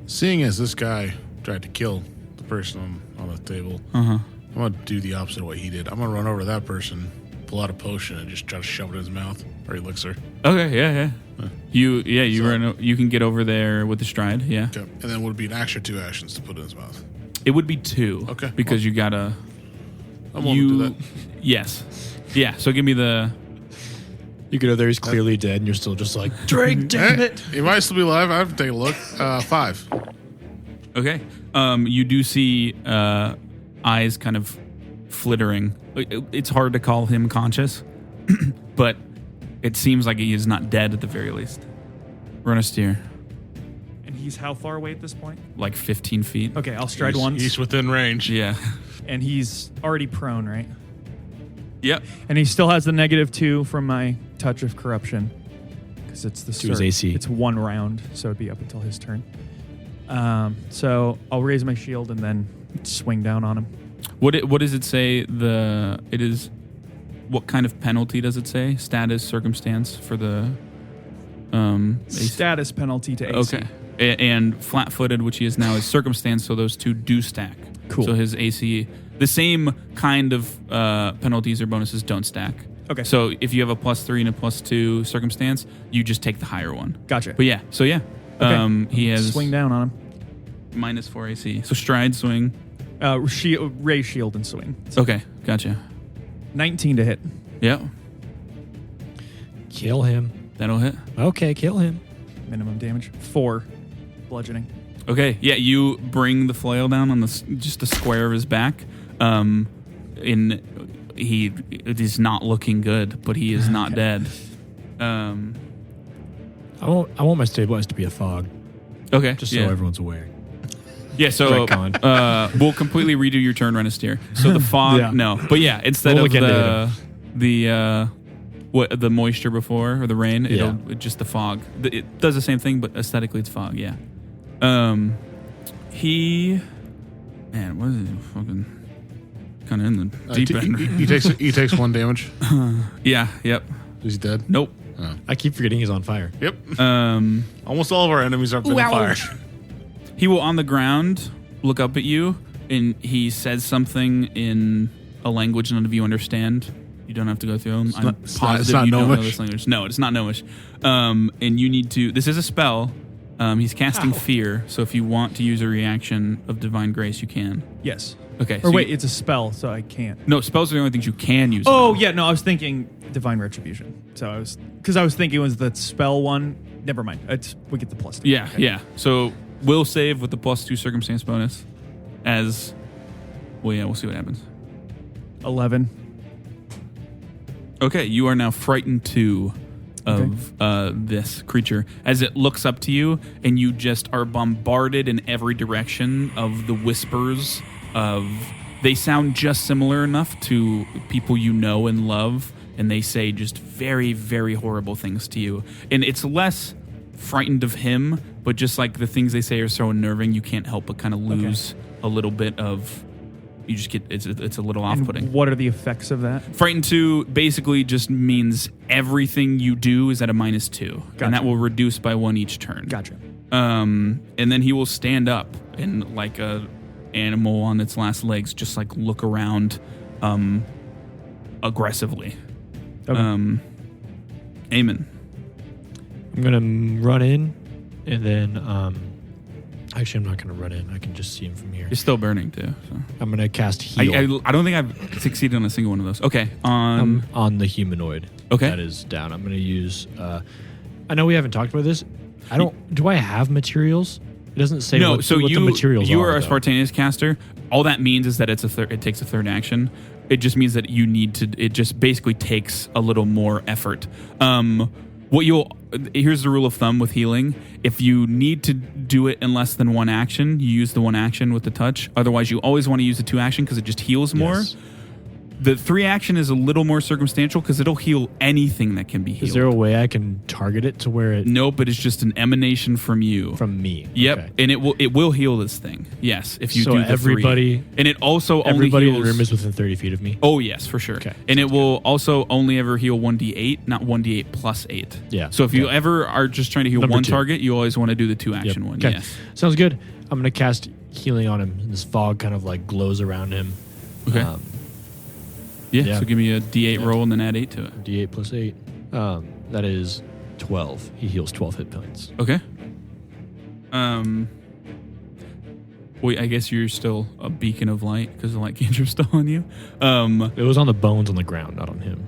Seeing as this guy tried to kill the person on the table, Uh-huh. I'm going to do the opposite of what he did. I'm going to run over to that person, pull out a potion, and just try to shove it in his mouth or elixir. Okay, yeah. You can get over there with the stride, yeah. Okay. And then would it be an action or 2 actions to put in his mouth? It would be 2. Okay. Because you gotta... I'm willing to do that. Yes. Yeah, so give me the... You get over there, he's clearly dead, and you're still just like, drink, damn it. He might still be alive. I have to take a look. 5. Okay. You do see eyes kind of flittering. It's hard to call him conscious, but it seems like he is not dead at the very least. Run a steer. And he's how far away at this point? Like 15 feet. Okay, I'll stride once. He's within range. Yeah. And he's already prone, right? Yep. And he still has the -2 from my touch of corruption. Because it's the To his start. AC. It's 1 round, so it'd be up until his turn. So I'll raise my shield and then swing down on him. What does it say? What kind of penalty does it say? Status, circumstance for the AC? Status penalty to AC. Okay. And flat-footed, which he is now, is circumstance, so those 2 do stack. Cool. So his AC, the same kind of penalties or bonuses don't stack. Okay. So if you have a +3 and a +2 circumstance, you just take the higher one. Gotcha. But yeah, so yeah. Okay. He has Swing down on him. -4 AC. So stride, swing. Raise shield and swing. Okay, gotcha. 19 to hit. Yeah, Kill him. that'll hit. Okay, kill him. Minimum damage. 4 bludgeoning. Okay, yeah, you bring the flail down on just the square of his back. It is not looking good, but he is not dead. I want my stabilize to be a fog, Okay, just so everyone's aware. Yeah, so Retcon. we'll completely redo your turn, Renasteer. So the fog, Yeah. no, but yeah, instead We'll of look into the moisture before or the rain, Yeah. it'll just the fog. It does the same thing, but aesthetically it's fog. Yeah. What is it? Fucking kind of in the deep end. He takes 1 damage. Yeah. Yep. Is he dead? Nope. I keep forgetting he's on fire. Yep. Almost all of our enemies are on fire. He will on the ground look up at you, and he says something in a language none of you understand. You don't have to go through them. I'm positive you don't know this language. No, it's not Gnomish. And you need to... This is a spell. He's casting Fear, so if you want to use a reaction of Divine Grace, you can. Yes. Okay. Or wait, it's a spell, so I can't. No, spells are the only things you can use. Oh, yeah, no, I was thinking Divine Retribution. So I was thinking it was the spell one. Never mind. We get the +2. Yeah, Okay. yeah. So we'll save with the +2 circumstance bonus as... Well, yeah, we'll see what happens. 11. Okay, you are now frightened too of this creature as it looks up to you, and you just are bombarded in every direction of the whispers of... They sound just similar enough to people you know and love, and they say just very, very horrible things to you. And it's less frightened of him, but just like the things they say are so unnerving, you can't help but kind of lose a little bit of... You just get... It's a little off-putting. And what are the effects of that? Frightened 2 basically just means everything you do is at a -2. Gotcha. And that will reduce by 1 each turn. Gotcha. And then he will stand up and like a animal on its last legs, just like look around aggressively. Okay. Eamon. I'm going to run in, and then... Actually, I'm not going to run in. I can just see him from here. You're still burning too. So. I'm going to cast heal I don't think I've succeeded on a single one of those. Okay. on the humanoid. Okay. That is down. I'm going to use... I know we haven't talked about this. Do I have materials It doesn't say No, what, so what the materials you are. are a though. spontaneous caster. All that means is that it takes a third action. It just means that you need to. It just basically takes a little more effort. Here's the rule of thumb with healing: if you need to do it in less than one action, you use the one action with the touch. Otherwise, you always want to use the two action because it just heals more. Yes. The three action is a little more circumstantial because it'll heal anything that can be healed. Is there a way I can target it to where it Nope, but it's just an emanation from you. from me? Yep, Okay. and it will heal this thing. Yes, if you So do the everybody- three. And it also Everybody only in the heals. room is within 30 feet of me. Oh yes, for sure. Okay, And it will also only ever heal 1d8, not 1d8 plus 8. Yeah, So if you okay. ever are just trying to heal Number one two. target, you always want to do the two Yep. action one. Okay. Yes. Sounds good. I'm gonna cast healing on him. This fog kind of like glows around him. Okay. Yeah. yeah. So give me a d8 Yeah. roll and then add 8 to it. D8 plus 8. That is 12. He heals 12 hit points. Okay. Wait, I guess you're still a beacon of light because the light cantrip's still on you. It was on the bones on the ground, not on him.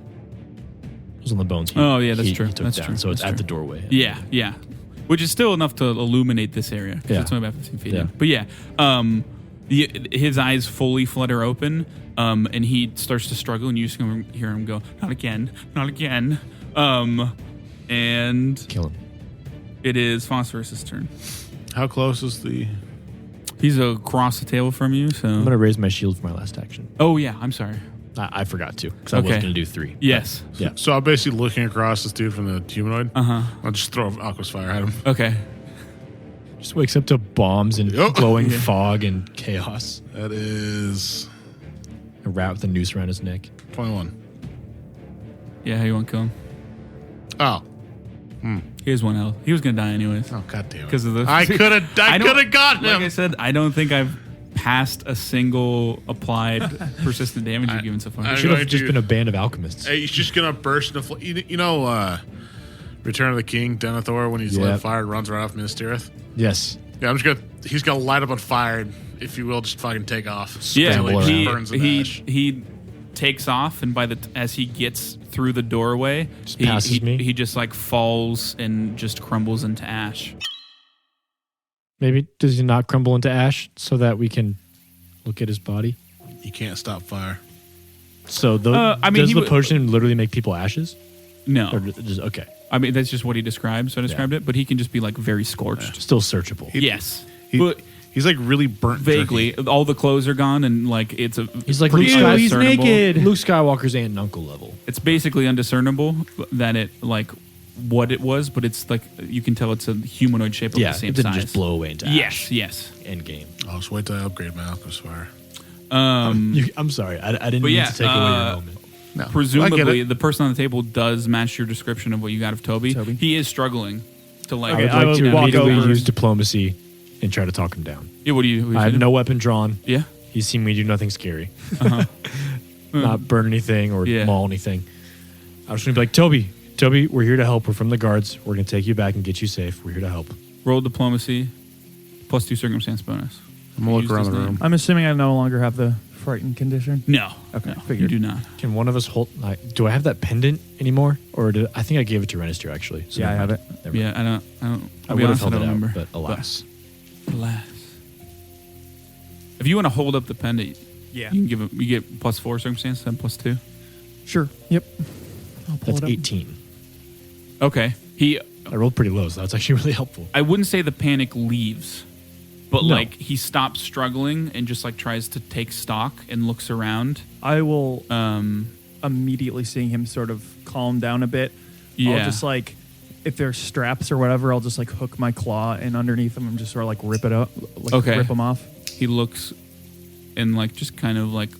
It was on the bones. Oh, yeah, that's true. He took That's down, true. So it's That's at true. the doorway. Yeah, yeah. Which is still enough to illuminate this area. 'Cause Yeah. it's only about 15 feet Yeah. in. But yeah, his eyes fully flutter open, and he starts to struggle, and you just gonna hear him go, "Not again, not again." And Kill him. it is Phosphorus's turn. How close is the? He's across the table from you, so. I'm gonna raise my shield for my last action. Oh yeah, I'm sorry. I forgot to because I was Okay. gonna do 3. Yes. Yeah. So I'm basically looking across this dude from the humanoid. Uh-huh. I'll just throw Aqua's fire at him. Okay. Just wakes up to bombs and Yep. glowing fog and chaos. That is A rat with a noose around his neck. 21. Yeah, how you want to kill him? Oh, He has 1 health. He was gonna die anyways. oh, god damn it! 'Cause of the- I could have don't- gotten Like him. I said, I don't think I've passed a single applied persistent damage you've given so far. I- Should have going just to- been a band of alchemists. Hey, he's just gonna burst into Return of the King, Denethor, when he's Yeah. lit fire, runs right off Minas Tirith. Yes. Yeah, he's gonna light up on fire, and, if you will, just fucking take off. Yeah, Scramble Until around. he burns in ash. he takes off, and as he gets through the doorway, Just passes me? he just like falls and just crumbles into ash. Maybe does he not crumble into ash so that we can look at his body? You can't stop fire. So I mean, does he the would- potion literally make people ashes? Or No, just okay, I mean that's just what he described. So I described it, but he can just be like very scorched. still searchable. Yes, He- but He's like really burnt. vaguely, jerky. all the clothes are gone, and like it's a He's like pretty Luke Skywalker. undiscernible. Luke Skywalker's aunt and uncle level. It's basically undiscernible that it like what it was, but it's like you can tell it's a humanoid shape of Yeah, the same it didn't size. just blow away into ash. Yes, yes. End game. I'll just wait till I upgrade my Alchemist fire. I'm sorry, I didn't But mean yeah, to take away your moment. No, I get Presumably, it. the person on the table does match your description of what you got of Toby. Toby. He is struggling to like. I would I like to will walk immediately over use and- diplomacy and try to talk him down. Yeah, what do you? I have no weapon drawn. Yeah. He's seen me do nothing scary. Not burn anything or Yeah. maul anything. I was going to be like, Toby, we're here to help. We're from the guards. We're going to take you back and get you safe. We're here to help. Roll diplomacy, +2 circumstance bonus. I'm gonna look Use around his the name. room. I'm assuming I no longer have the frightened condition. No. Okay, no, you figured. do not. Can one of us hold? Do I have that pendant anymore? Or I think I gave it to Renister, actually. So Yeah, I never have mind. it. Never Yeah, mind. I don't. I I'll be would have honest, held I it don't out, remember. but alas. Alas. If you want to hold up the pendant, Yeah. you can give it. You get +4 circumstance, then +2. Sure. Yep. I'll pull That's it up. 18. Okay. I rolled pretty low, so that's actually really helpful. I wouldn't say the panic leaves, but No. like he stops struggling and just like tries to take stock and looks around. I will Um, immediately seeing him sort of calm down a bit. Yeah. I'll just like, if there's straps or whatever, I'll just like hook my claw in underneath him and just sort of like rip it up, like Okay. rip him off. he looks and like just kind of like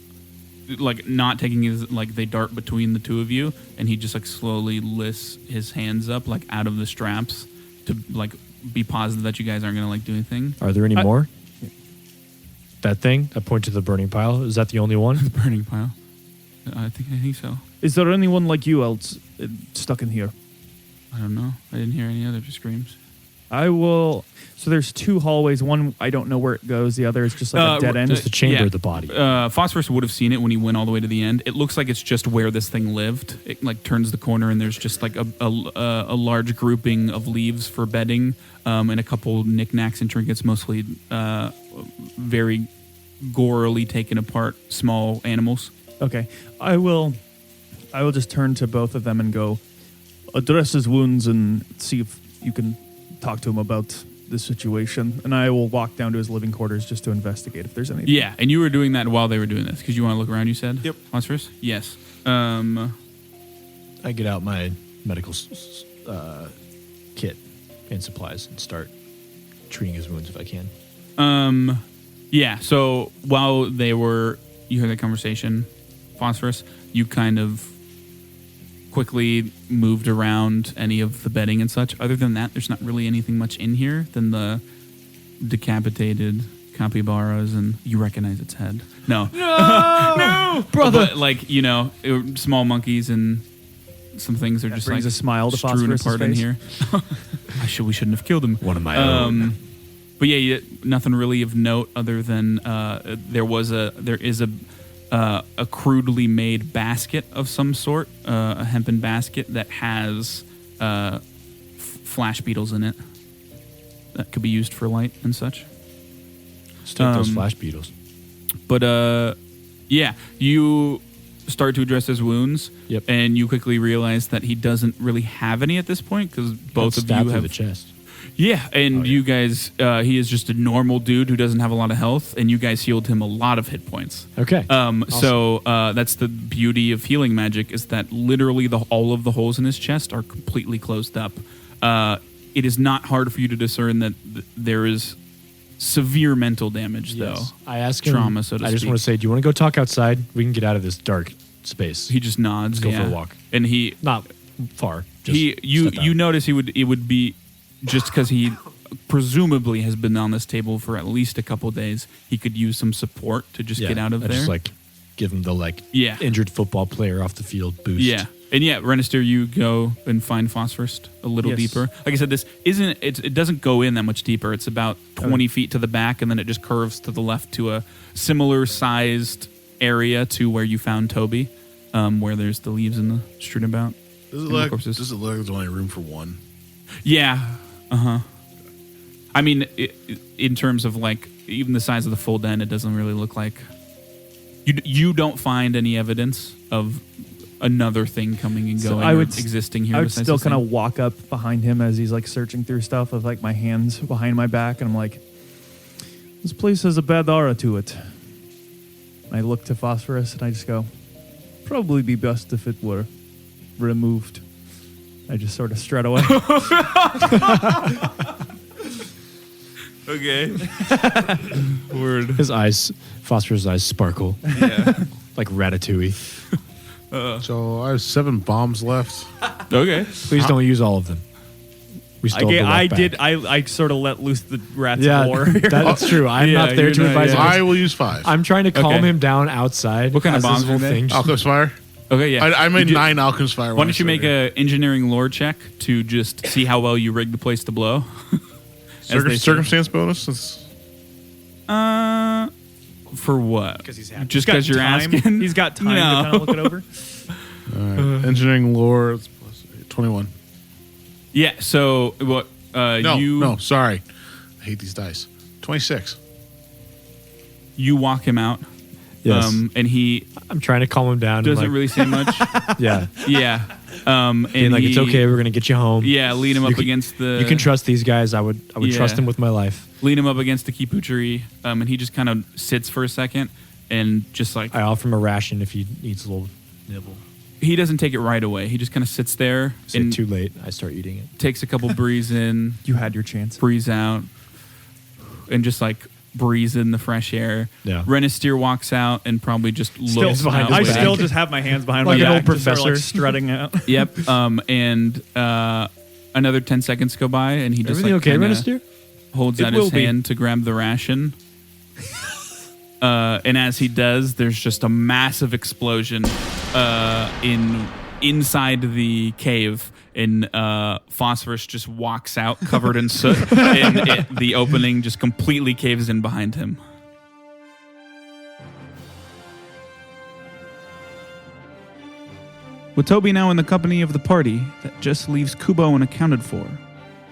not taking his like they dart between the two of you, and he just like slowly lifts his hands up like out of the straps to like be positive that you guys aren't gonna like do anything. Are there any more? That thing? I point to the burning pile. Is that the only one? Burning pile. I think so. Is there anyone like you else stuck in here? I don't know. I didn't hear any other screams. I will. So there's 2 hallways. One, I don't know where it goes. The other is just like a dead end. Just the chamber of the body. Phosphorus would have seen it when he went all the way to the end. It looks like it's just where this thing lived. It like turns the corner and there's just like a large grouping of leaves for bedding, and a couple knickknacks and trinkets, mostly very gorily taken apart small animals. Okay. I will just turn to both of them and go, address his wounds and see if you can talk to him about the situation. And I will walk down to his living quarters just to investigate if there's anything. Yeah, and you were doing that while they were doing this because you want to look around, you said? Yep. Phosphorus? Yes. I get out my medical kit and supplies and start treating his wounds if I can. Yeah, so while you heard that conversation, Phosphorus, you kind of quickly moved around any of the bedding and such. Other than that, there's not really anything much in here than the decapitated capybaras, and you recognize its head. No, Brother! But, like, small monkeys and some things are just brings like a smile to strewn Phosphorus's apart in face. here. We shouldn't have killed him. One of my own. But yeah, nothing really of note other than there is a crudely made basket of some sort, a hempen basket that has flash beetles in it that could be used for light and such. Let's take those flash beetles. But yeah, you start to address his wounds, Yep. and you quickly realize that he doesn't really have any at this point because both of you have the chest. Yeah, and you guys, he is just a normal dude who doesn't have a lot of health, and you guys healed him a lot of hit points. Okay. So that's the beauty of healing magic, is that literally all of the holes in his chest are completely closed up. It is not hard for you to discern that there is severe mental damage, though. I ask him, trauma, so to I just speak. want to say, do you want to go talk outside? We can get out of this dark space. He just nods. Let's go for a walk. And he Not far. Just you step out. notice it would be just because he presumably has been on this table for at least a couple days. He could use some support to just get out of I there. just like give him the injured football player off the field boost. Yeah. And yeah, Renister, you go and find Phosphorus a little Yes. deeper. Like I said, it doesn't go in that much deeper. It's about 20 feet to the back, and then it just curves to the left to a similar sized area to where you found Tobi, where there's the leaves in the strewn about. Does it and the look corpses. like there's only room for one? Yeah. I mean, in terms of like even the size of the full den, it doesn't really look like you don't find any evidence of another thing coming and going. I would existing here. I would besides still this kind thing. of walk up behind him as he's like searching through stuff with like my hands behind my back, and I'm like, this place has a bad aura to it. I look to Phosphorus and I just go, probably be best if it were removed. I just sort of strut away. Okay. Word. His eyes, Phosphorus' eyes sparkle. Yeah. Like Ratatouille. So I have 7 bombs left. Okay. Please don't use all of them. We still have to walk back. I sort of let loose the rats Yeah, of war. that's true. I'm Yeah, not there you're to not- advise yeah. him. I will use 5. I'm trying to calm Okay. him down outside. What kind of as this bombs whole are they? thing just- Alchemist fire. Okay, yeah. I made You 9 alchemist fire. Why don't you make a engineering lore check to just see how well you rigged the place to blow? As they say. circumstance bonus? It's, For what? 'Cause he's happy. Just because you're time. asking? He's got time No. to kind of look it over. engineering lore. It's plus 21. Yeah. So what? No, sorry. I hate these dice. 26. You walk him out. Yes. And he I'm trying to calm him down. doesn't and really say much. Yeah. Yeah. And Being like, it's okay. We're going to get you home. Yeah, lean him You up can- against the. You can trust these guys. I would Yeah. trust him with my life. lean him up against the kipu tree, and he just kind of sits for a second and just like I offer him a ration if he needs a little nibble. he doesn't take it right away. He just kind of sits there Say and too late, I start eating it. takes a couple breathes in, You had your chance. breathes out, and just like breathes in the fresh air. Yeah. Renister walks out and probably just looks behind out his I back. still just have my hands behind Like my an back, old just sort of, like, professor. strutting out. Yep. And another 10 seconds go by, and he just Everything like, okay, kinda Renister? holds It out his will be. hand to grab the ration. And as he does, there's just a massive explosion inside the cave, and Phosphorus just walks out covered in soot, and the opening just completely caves in behind him. With Tobi now in the company of the party, that just leaves Kubo unaccounted for.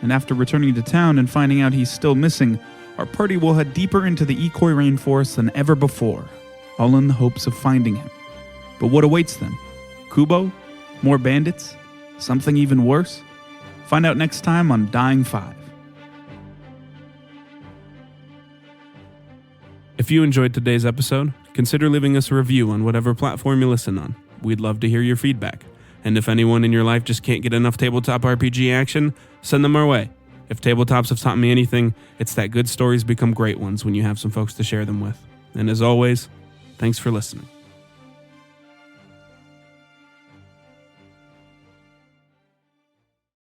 And after returning to town and finding out he's still missing, our party will head deeper into the Ikoi rainforest than ever before, all in the hopes of finding him. But what awaits them? Kubo? More bandits? Something even worse? Find out next time on Dying 5. If you enjoyed today's episode, consider leaving us a review on whatever platform you listen on. We'd love to hear your feedback. And if anyone in your life just can't get enough tabletop RPG action, send them our way. If tabletops have taught me anything, it's that good stories become great ones when you have some folks to share them with. And as always, thanks for listening.